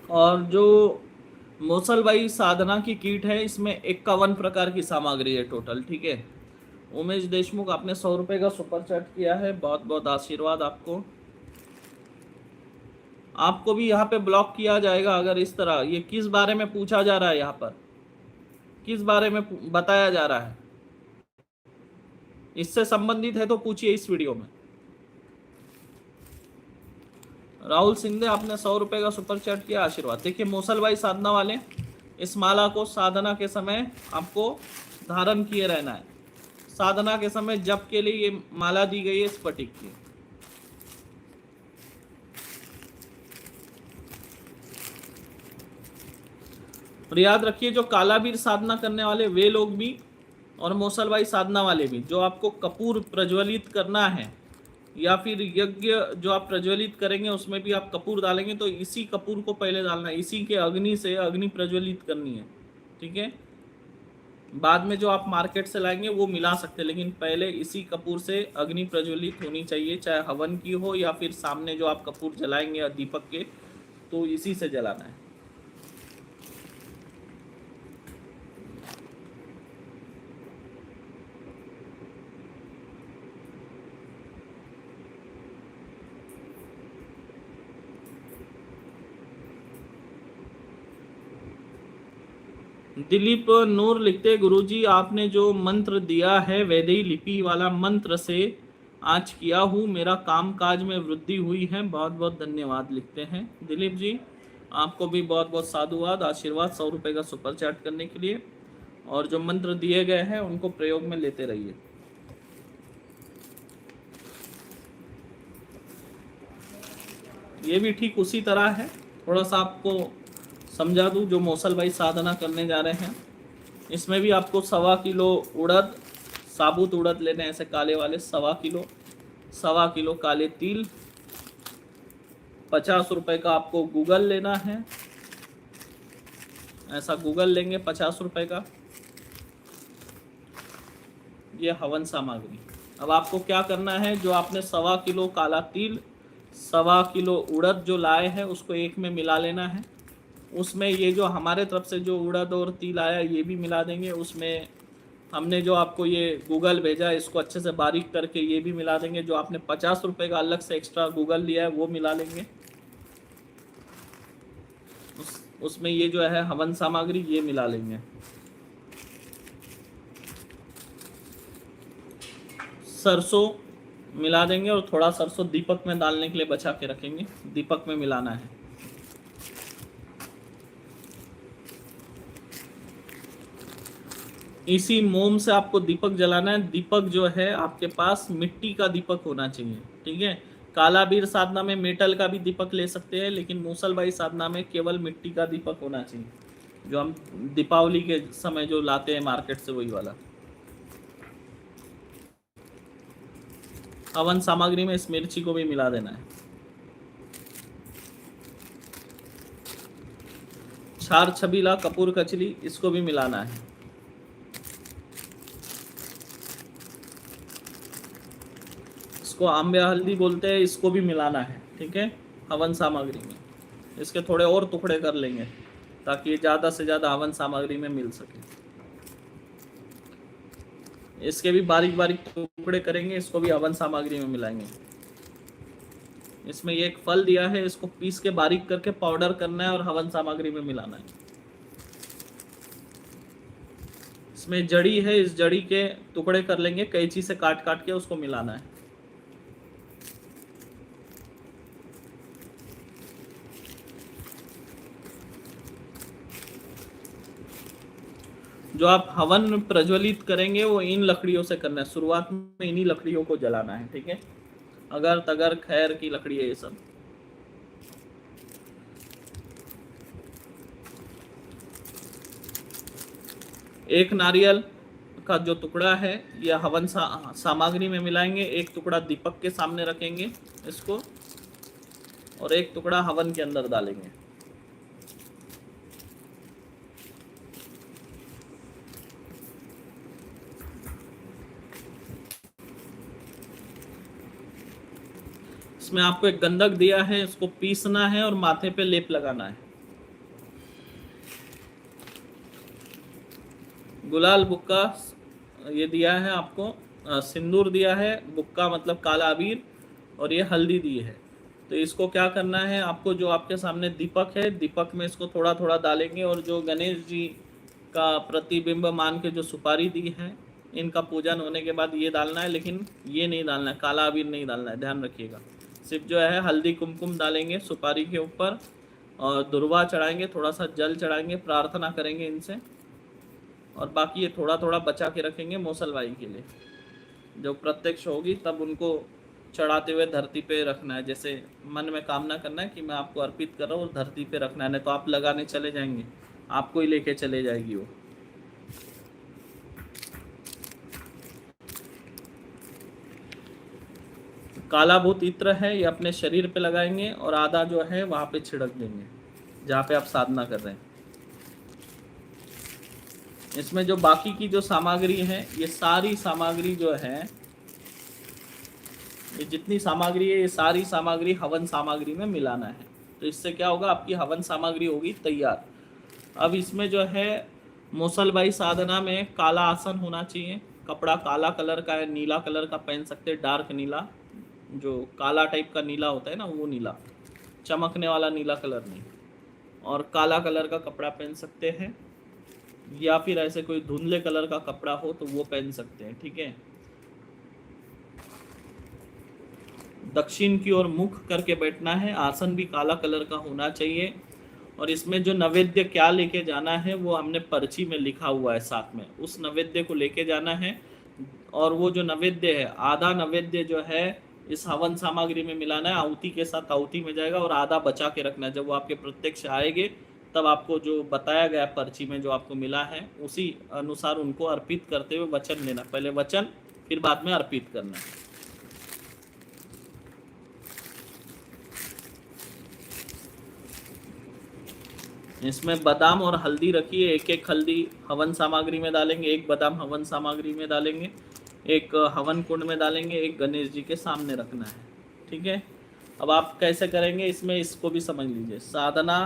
और जो मौसलबाई साधना की किट है इसमें 51 प्रकार की सामग्री है टोटल, ठीक है। उमेश देशमुख, आपने 100 रुपये का सुपर चैट किया है, बहुत बहुत आशीर्वाद आपको। आपको भी यहाँ पे ब्लॉक किया जाएगा अगर इस तरह। ये किस बारे में पूछा जा रहा है, यहाँ पर किस बारे में बताया जा रहा है? इससे संबंधित है तो पूछिए इस वीडियो में। राहुल सिंधे आपने 100 रुपए का सुपर चैट किया, आशीर्वाद। देखिए मौसल भाई साधना वाले, इस माला को साधना के समय आपको धारण किए रहना है। साधना के समय जप के लिए ये माला दी गई है स्फटिक की। और याद रखिए जो कालाबीर साधना करने वाले वे लोग भी और मौसल भाई साधना वाले भी, जो आपको कपूर प्रज्वलित करना है या फिर यज्ञ जो आप प्रज्वलित करेंगे उसमें भी आप कपूर डालेंगे, तो इसी कपूर को पहले डालना है, इसी के अग्नि से अग्नि प्रज्वलित करनी है, ठीक है। बाद में जो आप मार्केट से लाएंगे वो मिला सकते हैं, लेकिन पहले इसी कपूर से अग्नि प्रज्वलित होनी चाहिए, चाहे हवन की हो या फिर सामने जो आप कपूर जलाएंगे दीपक के, तो इसी से जलाना है। दिलीप नूर लिखते, गुरुजी आपने जो मंत्र दिया है वैदिक लिपि वाला मंत्र से आज किया हूँ, मेरा काम काज में वृद्धि हुई है, बहुत बहुत धन्यवाद लिखते हैं दिलीप जी। आपको भी बहुत बहुत साधुवाद, आशीर्वाद 100 रुपये का सुपर चैट करने के लिए। और जो मंत्र दिए गए हैं उनको प्रयोग में लेते रहिए। ये भी ठीक उसी तरह है, थोड़ा सा आपको समझा दूं, जो मौसल भाई साधना करने जा रहे हैं इसमें भी आपको 1.25 किलो उड़द, साबुत उड़द लेने हैं ऐसे काले वाले 1.25 किलो काले तिल, 50 रुपए का आपको गूगल लेना है, ऐसा गूगल लेंगे 50 रुपए का। ये हवन सामग्री। अब आपको क्या करना है, जो आपने 1.25 किलो काला तिल, 1.25 किलो उड़द जो लाए हैं उसको एक में मिला लेना है। उसमें ये जो हमारे तरफ से जो उड़द और तिल आया ये भी मिला देंगे। उसमें हमने जो आपको ये गूगल भेजा इसको अच्छे से बारीक करके ये भी मिला देंगे। जो आपने 50 रुपये का अलग से एक्स्ट्रा गूगल लिया है वो मिला लेंगे। उसमें ये जो है हवन सामग्री ये मिला लेंगे। सरसों मिला देंगे और थोड़ा सरसों दीपक में डालने के लिए बचा के रखेंगे, दीपक में मिलाना है। इसी मोम से आपको दीपक जलाना है। दीपक जो है आपके पास मिट्टी का दीपक होना चाहिए, ठीक है। कालाबीर साधना में मेटल का भी दीपक ले सकते हैं, लेकिन मूसल भाई साधना में केवल मिट्टी का दीपक होना चाहिए, जो हम दीपावली के समय जो लाते हैं मार्केट से वही वाला। हवन सामग्री में इस मिर्ची को भी मिला देना है। छार छबीला कपूर कचली इसको भी मिलाना है। इसको आंबे हल्दी बोलते हैं, इसको भी मिलाना है, ठीक है। हवन सामग्री में इसके थोड़े और टुकड़े कर लेंगे ताकि ये ज़्यादा से ज़्यादा हवन सामग्री में मिल सके। इसके भी बारीक बारीक टुकड़े करेंगे, इसको भी हवन सामग्री में मिलाएंगे। इसमें ये एक फल दिया है, इसको पीस के बारीक करके पाउडर करना है और हवन सामग्री में मिलाना है। इसमें जड़ी है, इस जड़ी के टुकड़े कर लेंगे, कैंची से काट काट के उसको मिलाना है। जो आप हवन प्रज्वलित करेंगे वो इन लकड़ियों से करना है। शुरुआत में इन्हीं लकड़ियों को जलाना है, ठीक है। अगर तगर खैर की लकड़ी है ये सब। एक नारियल का जो टुकड़ा है यह हवन सामग्री में मिलाएंगे। एक टुकड़ा दीपक के सामने रखेंगे इसको, और एक टुकड़ा हवन के अंदर डालेंगे। इसमें आपको एक गंधक दिया है, इसको पीसना है और माथे पे लेप लगाना है। गुलाल बुक्का ये दिया है आपको, सिंदूर दिया है, बुक्का मतलब काला अबीर, और ये हल्दी दी है। तो इसको क्या करना है आपको, जो आपके सामने दीपक है दीपक में इसको थोड़ा थोड़ा डालेंगे, और जो गणेश जी का प्रतिबिंब मान के जो सुपारी दी है इनका पूजन होने के बाद ये डालना है, लेकिन ये नहीं डालना है, काला अबीर नहीं डालना है, ध्यान रखिएगा। सिर्फ जो है हल्दी कुमकुम डालेंगे सुपारी के ऊपर, और दुर्वा चढ़ाएंगे, थोड़ा सा जल चढ़ाएंगे, प्रार्थना करेंगे इनसे, और बाकी ये थोड़ा थोड़ा बचा के रखेंगे मौसलबाई के लिए। जब प्रत्यक्ष होगी तब उनको चढ़ाते हुए धरती पे रखना है, जैसे मन में कामना करना है कि मैं आपको अर्पित कर रहा हूँ, और धरती पे रखना है, नहीं तो आप लगाने चले जाएंगे, आपको ही लेके चले जाएगी वो। काला भूत इत्र है, ये अपने शरीर पे लगाएंगे, और आधा जो है वहां पे छिड़क देंगे जहाँ पे आप साधना कर रहे हैं। इसमें जो बाकी की जो सामग्री है, ये सारी सामग्री जो है, ये जितनी सामग्री है, ये सारी सामग्री हवन सामग्री में मिलाना है। तो इससे क्या होगा, आपकी हवन सामग्री होगी तैयार। अब इसमें जो है मुसलबाई साधना में काला आसन होना चाहिए, कपड़ा काला कलर का है, नीला कलर का पहन सकते हैं, डार्क नीला, जो काला टाइप का नीला होता है ना, वो नीला, चमकने वाला नीला कलर नहीं, और काला कलर का कपड़ा पहन सकते हैं, या फिर ऐसे कोई धुंधले कलर का कपड़ा हो तो वो पहन सकते हैं, ठीक है। दक्षिण की ओर मुख करके बैठना है, आसन भी काला कलर का होना चाहिए, और इसमें जो नैवेद्य क्या लेके जाना है वो हमने पर्ची में लिखा हुआ है साथ में, उस नैवेद्य को लेके जाना है। और वो जो नैवेद्य है, आधा नैवेद्य जो है इस हवन सामग्री में मिलाना है, आहुति के साथ आहुति में जाएगा, और आधा बचा के रखना है। जब वो आपके प्रत्यक्ष आएंगे तब आपको जो बताया गया पर्ची में जो आपको मिला है उसी अनुसार उनको अर्पित करते हुए वचन लेना, पहले वचन फिर बाद में अर्पित करना है। इसमें बादाम और हल्दी रखिए, एक एक हल्दी हवन सामग्री में डालेंगे, एक बादाम हवन सामग्री में डालेंगे, एक हवन कुंड में डालेंगे, एक गणेश जी के सामने रखना है, ठीक है। अब आप कैसे करेंगे इसमें, इसको भी समझ लीजिए। साधना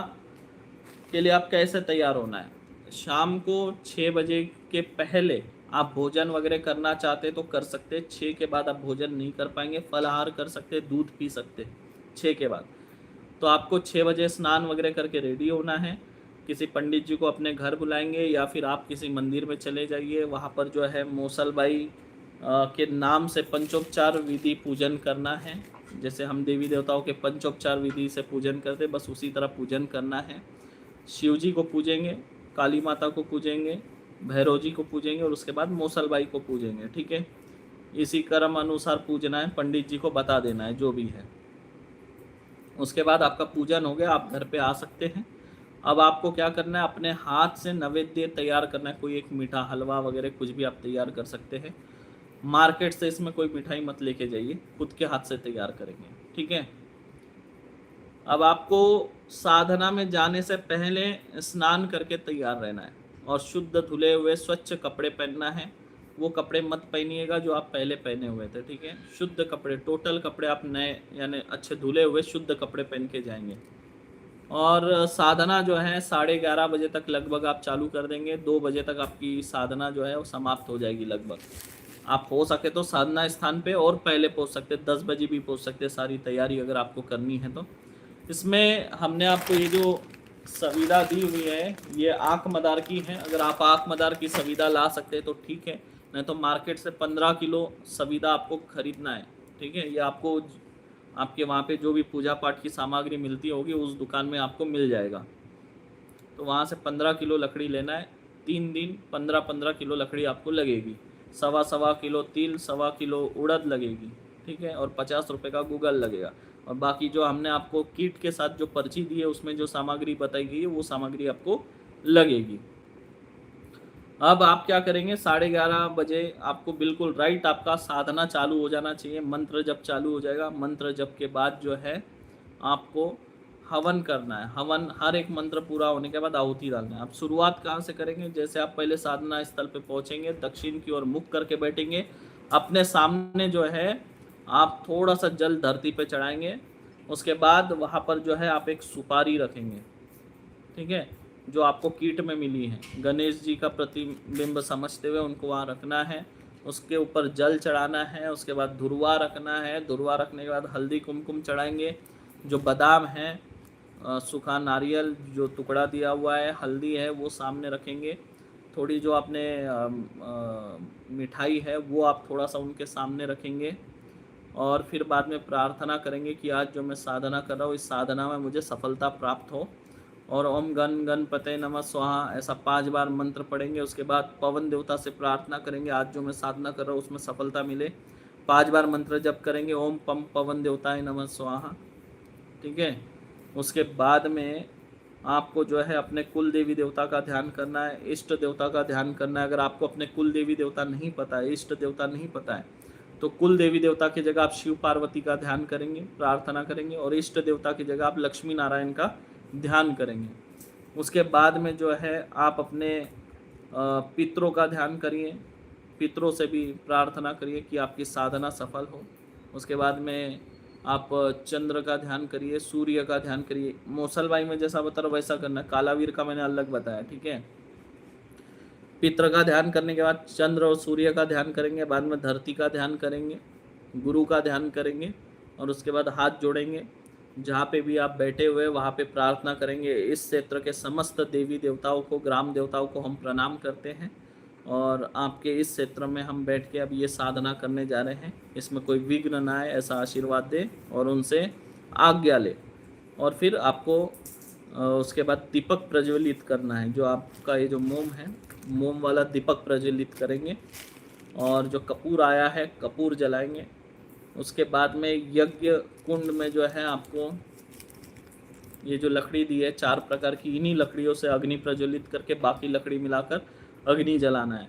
के लिए आप कैसे तैयार होना है, शाम को 6 बजे के पहले आप भोजन वगैरह करना चाहते तो कर सकते हैं, 6 के बाद आप भोजन नहीं कर पाएंगे, फलाहार कर सकते, दूध पी सकते 6 के बाद। तो आपको 6 बजे स्नान वगैरह करके रेडी होना है, किसी पंडित जी को अपने घर बुलाएंगे, या फिर आप किसी मंदिर में चले जाइए, वहाँ पर जो है मौसलबाई के नाम से पंचोपचार विधि पूजन करना है, जैसे हम देवी देवताओं के पंचोपचार विधि से पूजन करते, बस उसी तरह पूजन करना है। शिव जी को पूजेंगे, काली माता को पूजेंगे, भैरव जी को पूजेंगे, और उसके बाद मौसलबाई को पूजेंगे, ठीक है। इसी क्रम अनुसार पूजना है, पंडित जी को बता देना है जो भी है। उसके बाद आपका पूजन हो गया, आप घर पे आ सकते हैं। अब आपको क्या करना है, अपने हाथ से नैवेद्य तैयार करना है, कोई एक मीठा हलवा वगैरह कुछ भी आप तैयार कर सकते हैं। मार्केट से इसमें कोई मिठाई मत लेके जाइए, खुद के हाथ से तैयार करेंगे, ठीक है। अब आपको साधना में जाने से पहले स्नान करके तैयार रहना है, और शुद्ध धुले हुए स्वच्छ कपड़े पहनना है। वो कपड़े मत पहनिएगा जो आप पहले पहने हुए थे, ठीक है। शुद्ध कपड़े, टोटल कपड़े आप नए यानी अच्छे धुले हुए शुद्ध कपड़े पहन के जाएंगे। और साधना जो है 11:30 बजे तक लगभग आप चालू कर देंगे, 2 बजे तक आपकी साधना जो है वो समाप्त हो जाएगी लगभग। आप हो सके तो साधना स्थान पे और पहले पहुंच सकते, 10 बजे भी पहुंच सकते, सारी तैयारी अगर आपको करनी है तो। इसमें हमने आपको ये जो सुविधा दी हुई है ये आँख मदार की है, अगर आप आँख मदार की सुविधा ला सकते हैं तो ठीक है, नहीं तो मार्केट से 15 किलो सुविधा आपको खरीदना है, ठीक है। ये आपको आपके वहाँ पे जो भी पूजा पाठ की सामग्री मिलती होगी उस दुकान में आपको मिल जाएगा। तो वहाँ से 15 किलो लकड़ी लेना है, 3 दिन 15-15 किलो लकड़ी आपको लगेगी, 1.25 किलो तिल, 1.25 किलो उड़द लगेगी, ठीक है, और 50 रुपये का गूगल लगेगा। और बाकी जो हमने आपको किट के साथ जो पर्ची दी है उसमें जो सामग्री बताई गई है वो सामग्री आपको लगेगी। अब आप क्या करेंगे, 11:30 बजे आपको बिल्कुल राइट आपका साधना चालू हो जाना चाहिए, मंत्र जप चालू हो जाएगा। मंत्र जप के बाद जो है आपको हवन करना है, हवन हर एक मंत्र पूरा होने के बाद आहुति डालना है। आप शुरुआत कहाँ से करेंगे, जैसे आप पहले साधना स्थल पे पहुँचेंगे, दक्षिण की ओर मुख करके बैठेंगे, अपने सामने जो है आप थोड़ा सा जल धरती पे चढ़ाएंगे। उसके बाद वहाँ पर जो है आप एक सुपारी रखेंगे, ठीक है, जो आपको किट में मिली है, गणेश जी का प्रतिबिंब समझते हुए उनको वहाँ रखना है। उसके ऊपर जल चढ़ाना है, उसके बाद धुरवा रखना है, धुरवा रखने के बाद हल्दी कुमकुम चढ़ाएंगे। जो बादाम है, सूखा नारियल जो टुकड़ा दिया हुआ है, हल्दी है, वो सामने रखेंगे। थोड़ी जो आपने मिठाई है वो आप थोड़ा सा उनके सामने रखेंगे और फिर बाद में प्रार्थना करेंगे कि आज जो मैं साधना कर रहा हूँ इस साधना में मुझे सफलता प्राप्त हो। और ओम गण गणपते नमः स्वाहा ऐसा 5 बार मंत्र पढ़ेंगे। उसके बाद पवन देवता से प्रार्थना करेंगे आज जो मैं साधना कर रहा हूँ उसमें सफलता मिले। 5 बार मंत्र जप करेंगे ओम पम पवन देवताय नमः स्वाहा। ठीक है। उसके बाद में आपको जो है अपने कुल देवी देवता का ध्यान करना है, इष्ट देवता का ध्यान करना है। अगर आपको अपने कुल देवी देवता नहीं पता है, इष्ट देवता नहीं पता है, तो कुल देवी देवता की जगह आप शिव पार्वती का ध्यान करेंगे, प्रार्थना करेंगे, और इष्ट देवता की जगह आप लक्ष्मी नारायण का ध्यान करेंगे। उसके बाद में जो है आप अपने पितरों का ध्यान करिए, पितरों से भी प्रार्थना करिए कि आपकी साधना सफल हो। उसके बाद में आप चंद्र का ध्यान करिए, सूर्य का ध्यान करिए। मौसलबाई में जैसा बता रहा हूँ वैसा करना, कालावीर का मैंने अलग बताया। ठीक है। पितृ का ध्यान करने के बाद चंद्र और सूर्य का ध्यान करेंगे, बाद में धरती का ध्यान करेंगे, गुरु का ध्यान करेंगे, और उसके बाद हाथ जोड़ेंगे। जहाँ पे भी आप बैठे हुए वहाँ पे प्रार्थना करेंगे। इस क्षेत्र के समस्त देवी देवताओं को, ग्राम देवताओं को हम प्रणाम करते हैं और आपके इस क्षेत्र में हम बैठ के अब ये साधना करने जा रहे हैं, इसमें कोई विघ्न ना आए ऐसा आशीर्वाद दे और उनसे आज्ञा ले। और फिर आपको उसके बाद दीपक प्रज्वलित करना है। जो आपका ये जो मोम है, मोम वाला दीपक प्रज्वलित करेंगे और जो कपूर आया है कपूर जलाएंगे। उसके बाद में यज्ञ कुंड में जो है आपको ये जो लकड़ी दी है 4 प्रकार की, इन्हीं लकड़ियों से अग्नि प्रज्वलित करके बाकी लकड़ी मिलाकर अग्नि जलाना है।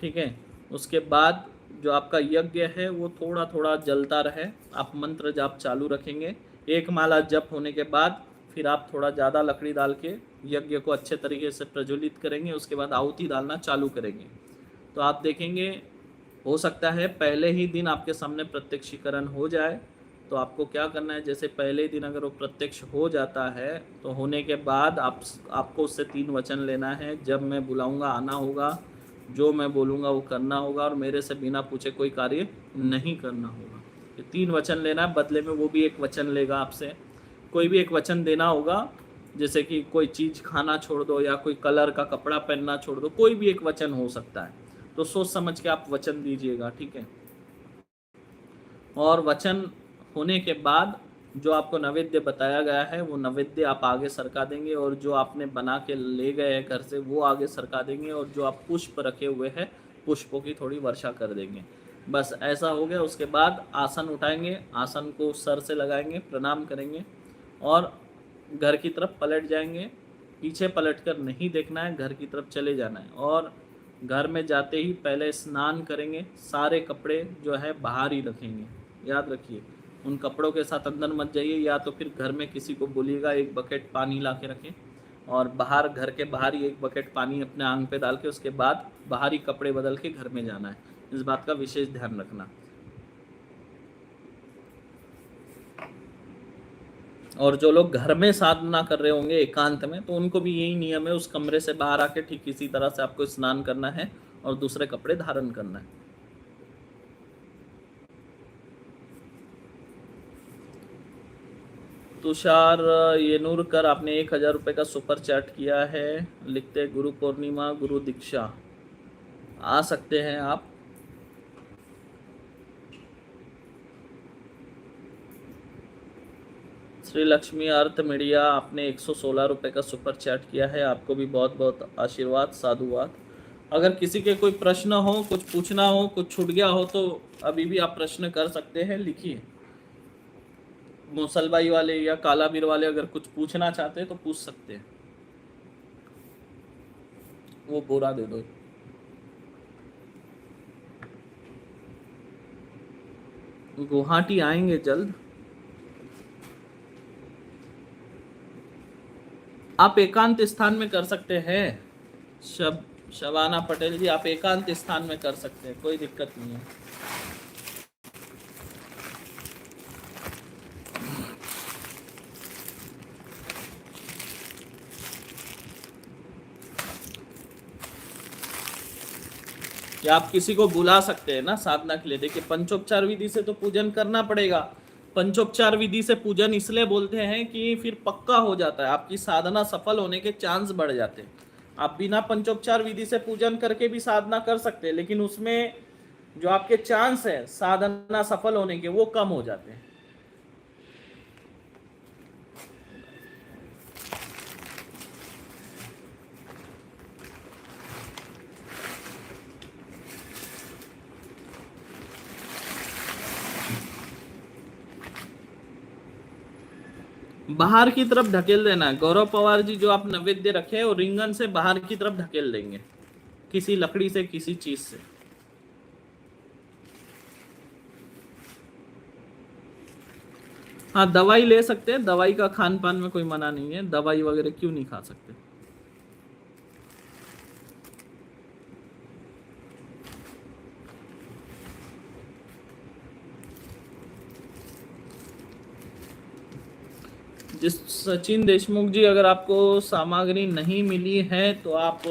ठीक है। उसके बाद जो आपका यज्ञ है वो थोड़ा थोड़ा जलता रहे, आप मंत्र जाप चालू रखेंगे। 1 माला जप होने के बाद फिर आप थोड़ा ज़्यादा लकड़ी डाल के यज्ञ को अच्छे तरीके से प्रज्वलित करेंगे। उसके बाद आहुति डालना चालू करेंगे। तो आप देखेंगे हो सकता है पहले ही दिन आपके सामने प्रत्यक्षीकरण हो जाए। तो आपको क्या करना है, जैसे पहले दिन अगर वो प्रत्यक्ष हो जाता है तो होने के बाद आपको उससे 3 वचन लेना है। जब मैं बुलाऊंगा आना होगा, जो मैं बोलूँगा वो करना होगा, और मेरे से बिना पूछे कोई कार्य नहीं करना होगा। ये 3 वचन लेना है। बदले में वो भी 1 वचन लेगा आपसे, कोई भी 1 वचन देना होगा। जैसे कि कोई चीज़ खाना छोड़ दो या कोई कलर का कपड़ा पहनना छोड़ दो, कोई भी 1 वचन हो सकता है। तो सोच समझ के आप वचन दीजिएगा। ठीक है। और वचन होने के बाद जो आपको नैवेद्य बताया गया है वो नैवेद्य आप आगे सरका देंगे, और जो आपने बना के ले गए हैं घर से वो आगे सरका देंगे, और जो आप पुष्प रखे हुए हैं पुष्पों की थोड़ी वर्षा कर देंगे। बस ऐसा हो गया। उसके बाद आसन उठाएंगे, आसन को सर से लगाएंगे, प्रणाम करेंगे और घर की तरफ पलट जाएंगे। पीछे पलटकर नहीं देखना है, घर की तरफ चले जाना है। और घर में जाते ही पहले स्नान करेंगे, सारे कपड़े जो है बाहर ही रखेंगे। याद रखिए, उन कपड़ों के साथ अंदर मत जाइए, या तो फिर घर में किसी को बोलिएगा 1 बकेट पानी ला के रखें, और बाहर घर के बाहर ही 1 बकेट पानी अपने आंग पे डाल के उसके बाद बाहर ही कपड़े बदल के घर में जाना है। इस बात का विशेष ध्यान रखना। और जो लोग घर में साधना कर रहे होंगे एकांत में, तो उनको भी यही नियम है, उस कमरे से बाहर आके ठीक इसी तरह से आपको स्नान करना है और दूसरे कपड़े धारण करना है। तुषार येनूरकर आपने 1000 रुपये का सुपर चैट किया है। लिखते गुरु पूर्णिमा गुरु दीक्षा, आ सकते हैं आप। श्री लक्ष्मी अर्थ मीडिया आपने 116 रुपये का सुपर चैट किया है। आपको भी बहुत बहुत आशीर्वाद, साधुवाद। अगर किसी के कोई प्रश्न हो, कुछ पूछना हो, कुछ छूट गया हो तो अभी भी आप प्रश्न कर सकते हैं, लिखिए। मुसलबाई वाले या कालाबीर वाले अगर कुछ पूछना चाहते हैं तो पूछ सकते हैं। वो बोरा दे दो। गुवाहाटी आएंगे जल्द। आप एकांत स्थान में कर सकते हैं। शबाना पटेल जी, आप एकांत स्थान में कर सकते हैं, कोई दिक्कत नहीं है। या आप किसी को बुला सकते हैं ना साधना के लिए। देखिए, पंचोपचार विधि से तो पूजन करना पड़ेगा। पंचोपचार विधि से पूजन इसलिए बोलते हैं कि फिर पक्का हो जाता है, आपकी साधना सफल होने के चांस बढ़ जाते हैं। आप बिना पंचोपचार विधि से पूजन करके भी साधना कर सकते हैं, लेकिन उसमें जो आपके चांस है साधना सफल होने के वो कम हो जाते हैं। बाहर की तरफ ढकेल देना है। गौरव पवार जी, जो आप नैवेद्य रखे और रिंगन से बाहर की तरफ ढकेल देंगे, किसी लकड़ी से, किसी चीज से। हाँ, दवाई ले सकते हैं, दवाई का खान पान में कोई मना नहीं है, दवाई वगैरह क्यों नहीं खा सकते। जिस सचिन देशमुख जी, अगर आपको सामग्री नहीं मिली है तो आप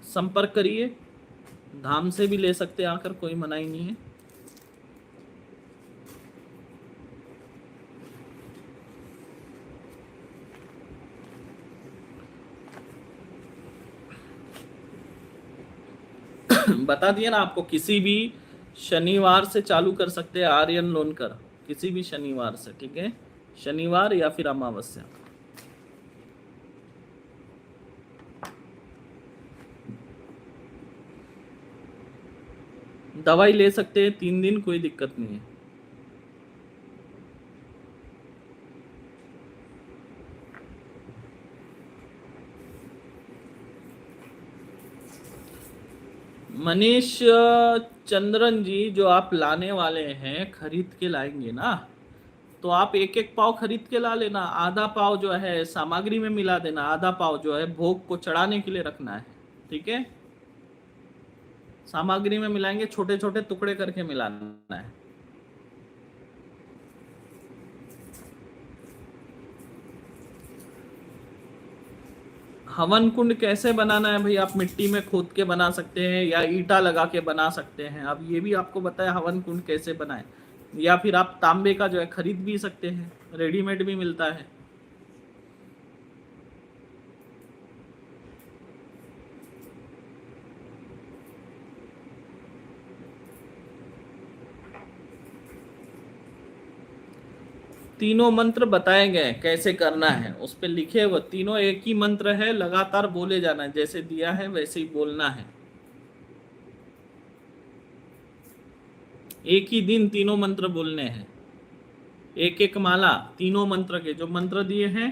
संपर्क करिए, धाम से भी ले सकते हैं आकर, कोई मनाही नहीं है। बता दिया ना आपको, किसी भी शनिवार से चालू कर सकते हैं आर्यन लोन कर, किसी भी शनिवार से, ठीक है, शनिवार या फिर अमावस्या। दवाई ले सकते हैं 3 दिन, कोई दिक्कत नहीं है। मनीष चंद्रन जी, जो आप लाने वाले हैं, खरीद के लाएंगे ना, तो आप एक एक पाव खरीद के ला लेना। आधा पाव जो है सामग्री में मिला देना, आधा पाव जो है भोग को चढ़ाने के लिए रखना है, ठीक है। सामग्री में मिलाएंगे, छोटे छोटे टुकड़े करके मिलाना है। हवन कुंड कैसे बनाना है भाई? आप मिट्टी में खोद के बना सकते हैं या ईटा लगा के बना सकते हैं। अब ये भी आपको बताया हवन कुंड कैसे बनाए, या फिर आप तांबे का जो है खरीद भी सकते हैं, रेडीमेड भी मिलता है। तीनों मंत्र बताए गए कैसे करना है, उस पर लिखे हुए तीनों एक ही मंत्र है, लगातार बोले जाना है, जैसे दिया है वैसे ही बोलना है। एक ही दिन तीनों मंत्र बोलने हैं, एक एक माला तीनों मंत्र के जो मंत्र दिए हैं,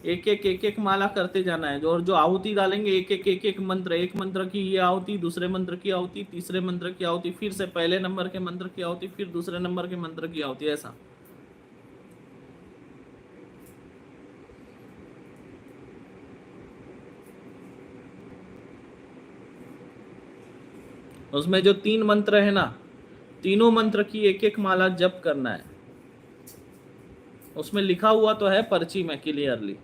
एक एक माला करते जाना है। और जो आहुति डालेंगे, एक एक मंत्र, एक मंत्र की ये आहुति, दूसरे मंत्र की आहुति, तीसरे मंत्र की आहुति, फिर से पहले नंबर के मंत्र की आहुति, फिर दूसरे नंबर के मंत्र की आहुति, ऐसा। उसमें जो 3 मंत्र है ना, तीनों मंत्र की एक एक माला जप करना है। उसमें लिखा हुआ तो है पर्ची में क्लियरली।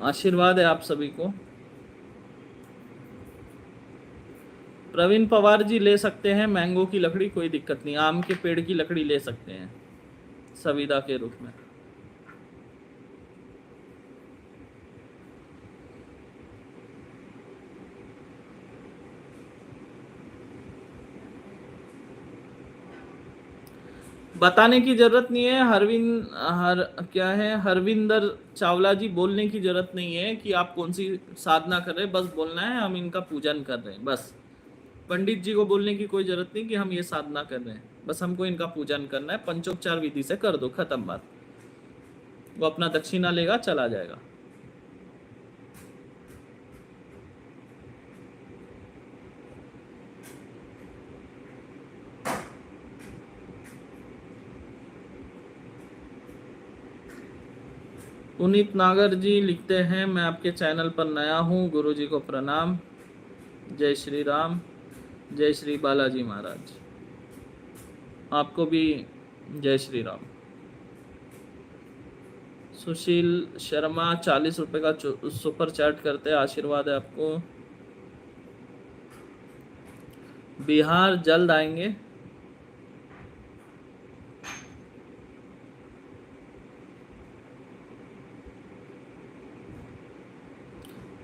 आशीर्वाद है आप सभी को। प्रवीण पवार जी, ले सकते हैं मैंगो की लकड़ी, कोई दिक्कत नहीं, आम के पेड़ की लकड़ी ले सकते हैं सविदा के रूप में। बताने की जरूरत नहीं है। क्या है, हरविंदर चावला जी, बोलने की जरूरत नहीं है कि आप कौन सी साधना कर रहे हैं, बस बोलना है हम इनका पूजन कर रहे हैं, बस। पंडित जी को बोलने की कोई जरूरत नहीं कि हम ये साधना कर रहे हैं, बस हमको इनका पूजन करना है, पंचोपचार विधि से कर दो, खत्म बात। वो अपना दक्षिणा लेगा, चला जाएगा। पुनीत नागर जी लिखते हैं, मैं आपके चैनल पर नया हूँ, गुरु जी को प्रणाम, जय श्री राम। जय श्री बालाजी महाराज, आपको भी जय श्री राम। सुशील शर्मा 40 रुपए का सुपर चैट करते हैं, आशीर्वाद है आपको। बिहार जल्द आएंगे।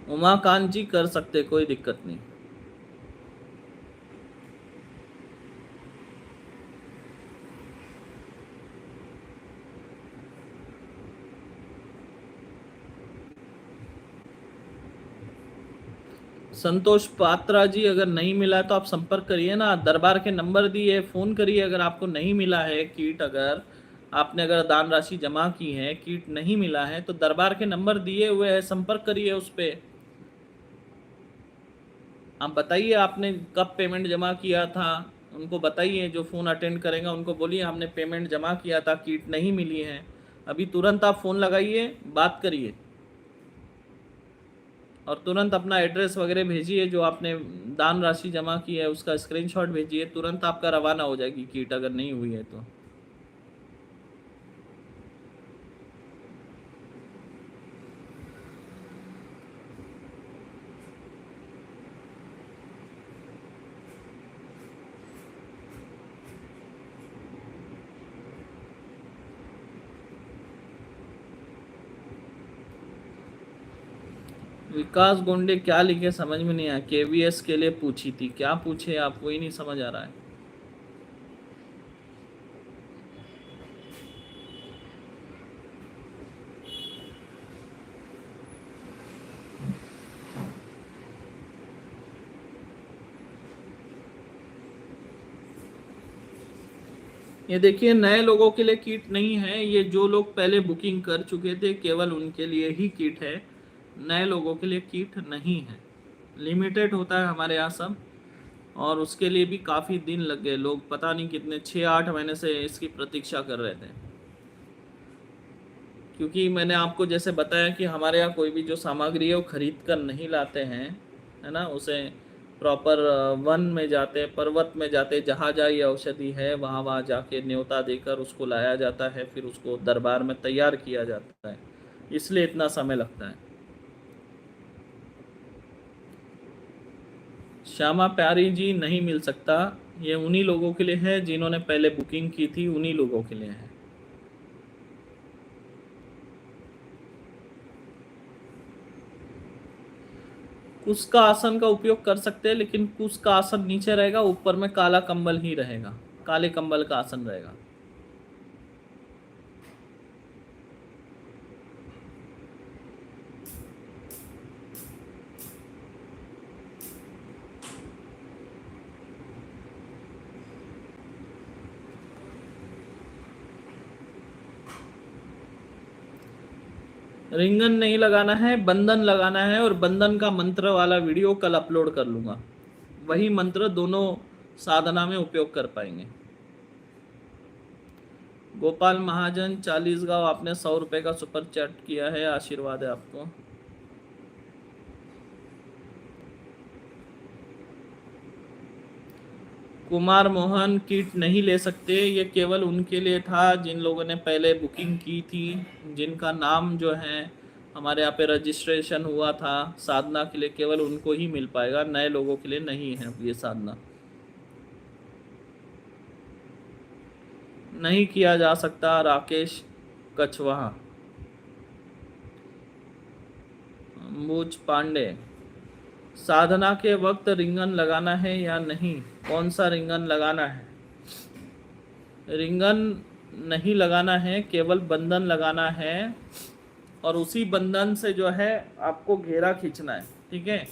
उमाकांत जी कर सकते, कोई दिक्कत नहीं। संतोष पात्रा जी, अगर नहीं मिला है तो आप संपर्क करिए ना, दरबार के नंबर दिए, फोन करिए। अगर आपको नहीं मिला है किट, अगर आपने अगर दान राशि जमा की है, किट नहीं मिला है, तो दरबार के नंबर दिए हुए है, संपर्क करिए उस पे। आप बताइए आपने कब पेमेंट जमा किया था, उनको बताइए, जो फ़ोन अटेंड करेगा उनको बोलिए हमने पेमेंट जमा किया था, किट नहीं मिली है। अभी तुरंत आप फ़ोन लगाइए, बात करिए और तुरंत अपना एड्रेस वगैरह भेजिए, जो आपने दान राशि जमा की है उसका स्क्रीनशॉट भेजिए, तुरंत आपका रवाना हो जाएगी किट, अगर नहीं हुई है तो। विकास गोंडे क्या लिखे समझ में नहीं आया। केवीएस के लिए पूछी थी, क्या पूछे आप, वही नहीं समझ आ रहा है। ये देखिए, नए लोगों के लिए किट नहीं है, ये जो लोग पहले बुकिंग कर चुके थे केवल उनके लिए ही किट है। नए लोगों के लिए किट नहीं है, लिमिटेड होता है हमारे यहाँ सब। और उसके लिए भी काफ़ी दिन लग गए, लोग पता नहीं कितने 6-8 महीने से इसकी प्रतीक्षा कर रहे थे। क्योंकि मैंने आपको जैसे बताया कि हमारे यहाँ कोई भी जो सामग्री है वो खरीद कर नहीं लाते हैं, है ना, उसे प्रॉपर वन में जाते, पर्वत में जाते, जहाँ जहाँ ये औषधि है वहाँ वहाँ जाके न्योता देकर उसको लाया जाता है, फिर उसको दरबार में तैयार किया जाता है, इसलिए इतना समय लगता है। श्यामा प्यारी जी नहीं मिल सकता, ये उन्हीं लोगों के लिए है जिन्होंने पहले बुकिंग की थी, उन्हीं लोगों के लिए है। कुश का आसन का उपयोग कर सकते हैं, लेकिन कुश का आसन नीचे रहेगा, ऊपर में काला कंबल ही रहेगा, काले कंबल का आसन रहेगा। रिंगन नहीं लगाना है, बंधन लगाना है, और बंधन का मंत्र वाला वीडियो कल अपलोड कर लूंगा, वही मंत्र दोनों साधना में उपयोग कर पाएंगे। गोपाल महाजन 40 गांव, आपने 100 रुपए का सुपर चैट किया है, आशीर्वाद है आपको। कुमार मोहन, किट नहीं ले सकते, ये केवल उनके लिए था जिन लोगों ने पहले बुकिंग की थी, जिनका नाम जो है हमारे यहाँ पे रजिस्ट्रेशन हुआ था साधना के लिए, केवल उनको ही मिल पाएगा, नए लोगों के लिए नहीं है ये साधना। नहीं किया जा सकता। राकेश कछवाहा। अंबुज पांडे, साधना के वक्त रिंगन लगाना है या नहीं, कौन सा रिंगन लगाना है? रिंगन नहीं लगाना है, केवल बंधन लगाना है, और उसी बंधन से जो है आपको घेरा खींचना है, ठीक है।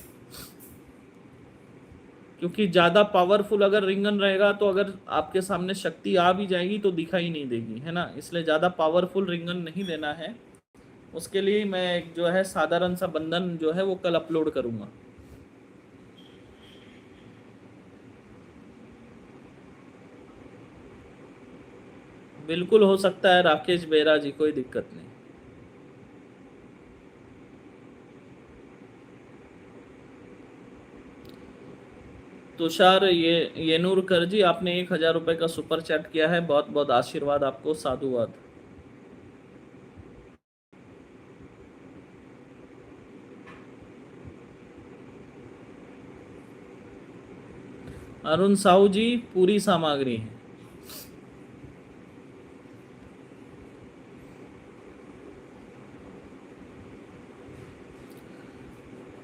क्योंकि ज़्यादा पावरफुल अगर रिंगन रहेगा तो अगर आपके सामने शक्ति आ भी जाएगी तो दिखाई नहीं देगी, है ना, इसलिए ज़्यादा पावरफुल रिंगन नहीं देना है। उसके लिए मैं एक जो है साधारण सा बंधन जो है वो कल अपलोड करूँगा। बिल्कुल हो सकता है राकेश बेरा जी, कोई दिक्कत नहीं। तुषार ये नूर कर जी, आपने 1,000 रुपए का सुपर चैट किया है, बहुत बहुत आशीर्वाद आपको, साधुवाद। अरुण साहू जी, पूरी सामग्री है।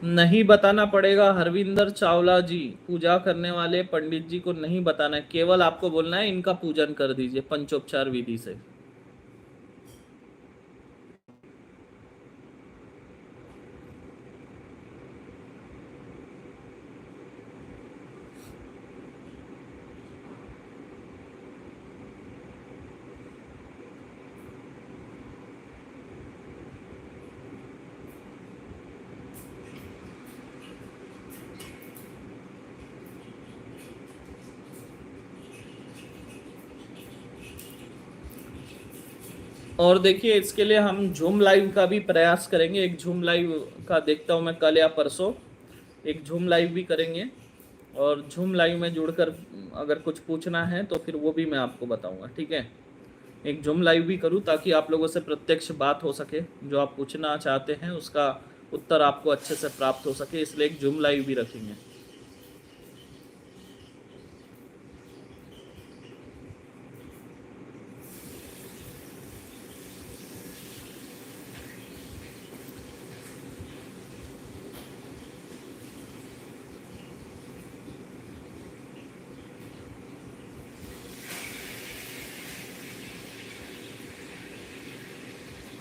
नहीं बताना पड़ेगा हरविंदर चावला जी, पूजा करने वाले पंडित जी को नहीं बताना है, केवल आपको बोलना है इनका पूजन कर दीजिए पंचोपचार विधि से। और देखिए, इसके लिए हम झूम लाइव का भी प्रयास करेंगे। एक झूम लाइव का देखता हूँ मैं, कल या परसों एक झूम लाइव भी करेंगे, और झूम लाइव में जुड़कर अगर कुछ पूछना है तो फिर वो भी मैं आपको बताऊंगा, ठीक है। एक झूम लाइव भी करूँ ताकि आप लोगों से प्रत्यक्ष बात हो सके, जो आप पूछना चाहते हैं उसका उत्तर आपको अच्छे से प्राप्त हो सके, इसलिए एक झूम लाइव भी रखेंगे।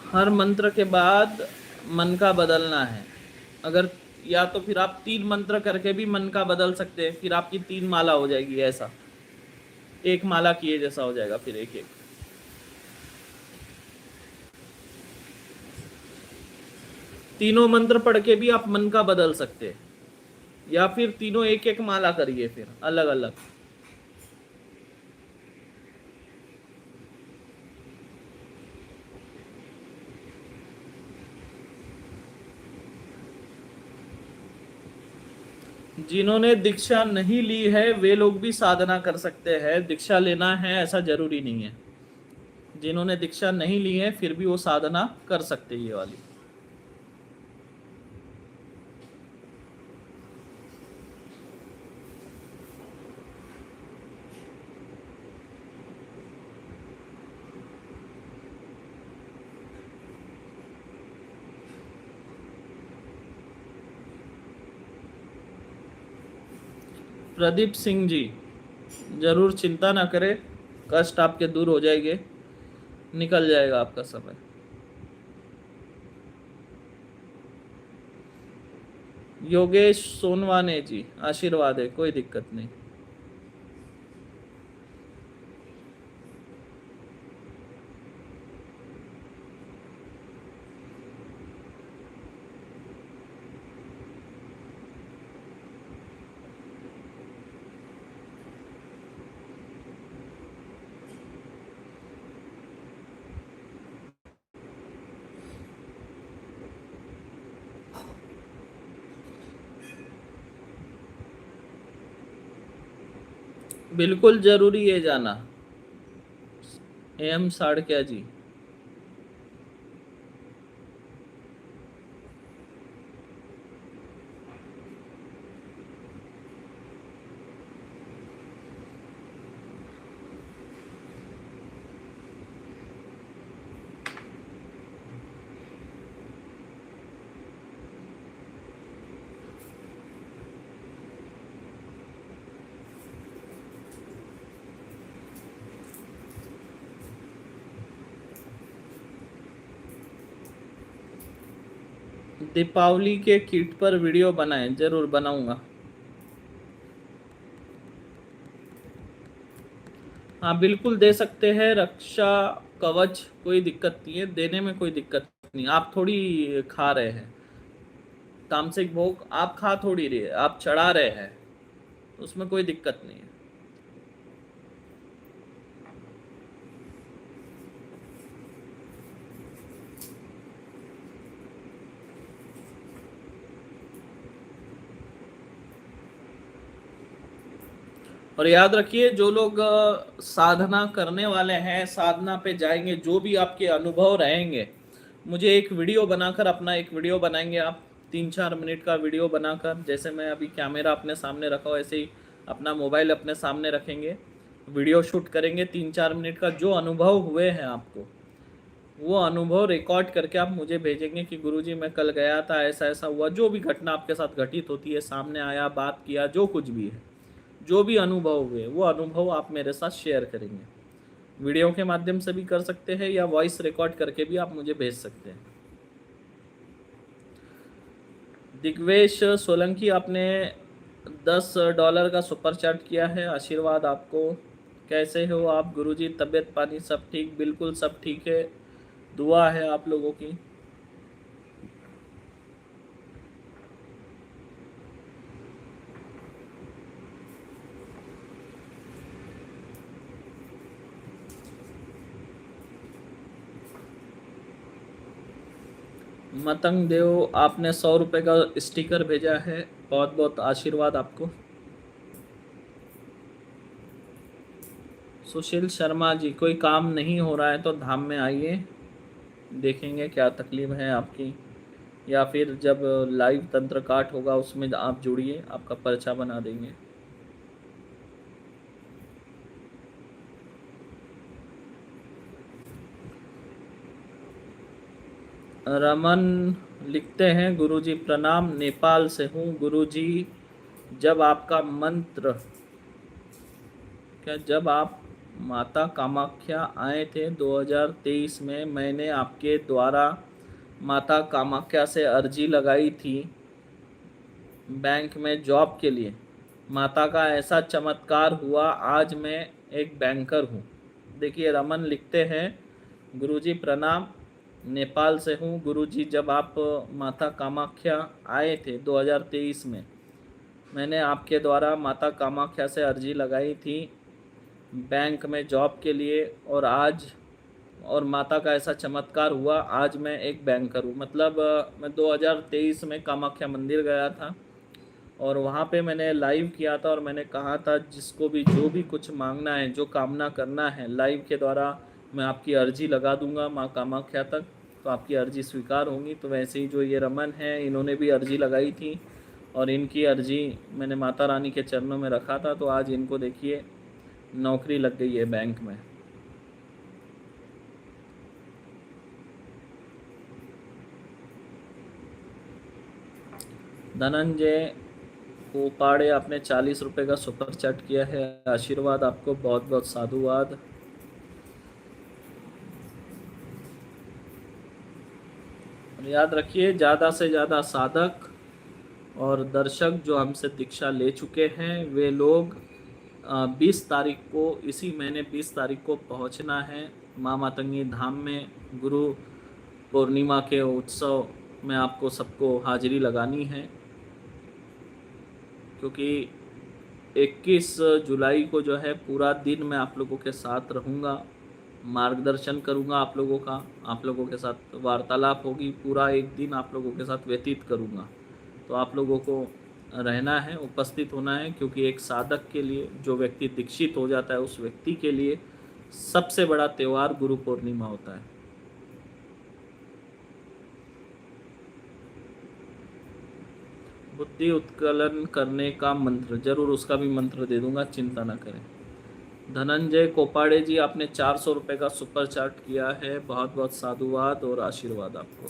हर मंत्र के बाद मन का बदलना है। अगर या तो फिर आप 3 मंत्र करके भी मन का बदल सकते हैं, फिर आपकी 3 माला हो जाएगी, ऐसा 1 माला किए जैसा हो जाएगा फिर एक एक। तीनों मंत्र पढ़ के भी आप मन का बदल सकते हैं, या फिर तीनों एक एक माला करिए फिर अलग अलग। जिन्होंने दीक्षा नहीं ली है वे लोग भी साधना कर सकते हैं, दीक्षा लेना है ऐसा जरूरी नहीं है। जिन्होंने दीक्षा नहीं ली है फिर भी वो साधना कर सकते हैं, ये वाली। प्रदीप सिंह जी, जरूर चिंता ना करें, कष्ट आपके दूर हो जाएंगे, निकल जाएगा आपका समय। योगेश सोनवाने जी, आशीर्वाद है, कोई दिक्कत नहीं। बिल्कुल जरूरी है जाना। एम साड़किया जी, दीपावली के किट पर वीडियो बनाएं, जरूर बनाऊंगा। हाँ बिल्कुल दे सकते हैं, रक्षा कवच कोई दिक्कत नहीं है, देने में कोई दिक्कत नहीं। आप थोड़ी खा रहे हैं तामसिक भोग, आप खा थोड़ी रहे, आप चढ़ा रहे हैं, तो उसमें कोई दिक्कत नहीं है। और याद रखिए, जो लोग साधना करने वाले हैं, साधना पे जाएंगे, जो भी आपके अनुभव रहेंगे, मुझे एक वीडियो बनाकर, अपना एक वीडियो बनाएंगे आप, 3-4 मिनट का वीडियो बनाकर, जैसे मैं अभी कैमरा अपने सामने रखा हूँ ऐसे ही अपना मोबाइल अपने सामने रखेंगे, वीडियो शूट करेंगे 3-4 मिनट का, जो अनुभव हुए हैं आपको वो अनुभव रिकॉर्ड करके आप मुझे भेजेंगे कि गुरुजी मैं कल गया था, ऐसा ऐसा हुआ, जो भी घटना आपके साथ घटित होती है, सामने आया, बात किया, जो कुछ भी है, जो भी अनुभव हुए वो अनुभव आप मेरे साथ शेयर करेंगे। वीडियो के माध्यम से भी कर सकते हैं या वॉइस रिकॉर्ड करके भी आप मुझे भेज सकते हैं। दिग्वेश सोलंकी, आपने $10 का सुपर चैट किया है, आशीर्वाद आपको। कैसे हो आप गुरुजी? तबीयत पानी सब ठीक? बिल्कुल सब ठीक है, दुआ है आप लोगों की। मतंग देव, आपने ₹100 का स्टिकर भेजा है, बहुत बहुत आशीर्वाद आपको। सुशील शर्मा जी, कोई काम नहीं हो रहा है तो धाम में आइए, देखेंगे क्या तकलीफ है आपकी, या फिर जब लाइव तंत्र काट होगा उसमें आप जुड़िए, आपका पर्चा बना देंगे। रमन लिखते हैं, गुरुजी प्रणाम, नेपाल से हूँ गुरुजी। जब आपका मंत्र, जब आप माता कामाख्या आए थे 2023 में, मैंने आपके द्वारा माता कामाख्या से अर्जी लगाई थी बैंक में जॉब के लिए। माता का ऐसा चमत्कार हुआ, आज मैं एक बैंकर हूँ। देखिए रमन लिखते हैं, गुरुजी प्रणाम, नेपाल से हूँ गुरुजी। जब आप माता कामाख्या आए थे 2023 में, मैंने आपके द्वारा माता कामाख्या से अर्जी लगाई थी बैंक में जॉब के लिए, और आज, और माता का ऐसा चमत्कार हुआ, आज मैं एक बैंकर हूँ। मतलब मैं 2023 में कामाख्या मंदिर गया था और वहाँ पे मैंने लाइव किया था और मैंने कहा था जिसको भी जो भी कुछ मांगना है, जो कामना करना है, लाइव के द्वारा मैं आपकी अर्जी लगा दूंगा माँ कामाख्या तक, तो आपकी अर्जी स्वीकार होंगी। तो वैसे ही जो ये रमन है, इन्होंने भी अर्जी लगाई थी और इनकी अर्जी मैंने माता रानी के चरणों में रखा था, तो आज इनको देखिए नौकरी लग गई है बैंक में। धनंजय कोपाड़े, आपने ₹40 का सुपर चैट किया है, आशीर्वाद आपको, बहुत बहुत साधुवाद। याद रखिए, ज़्यादा से ज़्यादा साधक और दर्शक जो हमसे दीक्षा ले चुके हैं, वे लोग 20 तारीख को, इसी महीने 20 तारीख को पहुंचना है माँ मातंगी धाम में। गुरु पूर्णिमा के उत्सव में आपको सबको हाजिरी लगानी है, क्योंकि 21 जुलाई को जो है पूरा दिन मैं आप लोगों के साथ रहूँगा, मार्गदर्शन करूँगा आप लोगों का, आप लोगों के साथ वार्तालाप होगी, पूरा एक दिन आप लोगों के साथ व्यतीत करूँगा। तो आप लोगों को रहना है, उपस्थित होना है, क्योंकि एक साधक के लिए, जो व्यक्ति दीक्षित हो जाता है, उस व्यक्ति के लिए सबसे बड़ा त्यौहार गुरु पूर्णिमा होता है। बुद्धि उत्कलन करने का मंत्र, जरूर उसका भी मंत्र दे दूंगा, चिंता ना करें। धनंजय कोपाड़े जी, आपने ₹400 का सुपर चैट किया है, बहुत बहुत साधुवाद और आशीर्वाद आपको।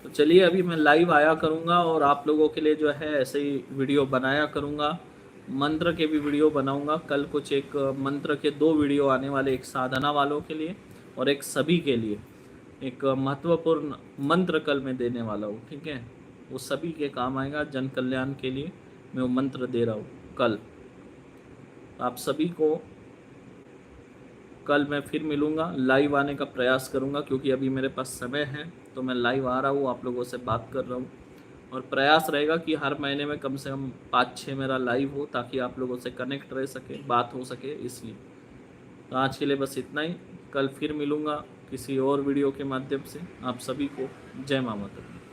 तो चलिए, अभी मैं लाइव आया करूंगा और आप लोगों के लिए जो है ऐसे ही वीडियो बनाया करूंगा, मंत्र के भी वीडियो बनाऊंगा। कल कुछ एक मंत्र के 2 वीडियो आने वाले, एक साधना वालों के लिए और एक सभी के लिए। एक महत्वपूर्ण मंत्र कल मैं देने वाला हूँ, ठीक है, वो सभी के काम आएगा, जन कल्याण के लिए मैं वो मंत्र दे रहा हूँ कल। आप सभी को कल मैं फिर मिलूँगा, लाइव आने का प्रयास करूँगा, क्योंकि अभी मेरे पास समय है तो मैं लाइव आ रहा हूँ, आप लोगों से बात कर रहा हूँ। और प्रयास रहेगा कि हर महीने में कम से कम 5-6 मेरा लाइव हो, ताकि आप लोगों से कनेक्ट रह सके, बात हो सके, इसलिए। तो आज के लिए बस इतना ही, कल फिर मिलूँगा किसी और वीडियो के माध्यम से। आप सभी को जय माता दी।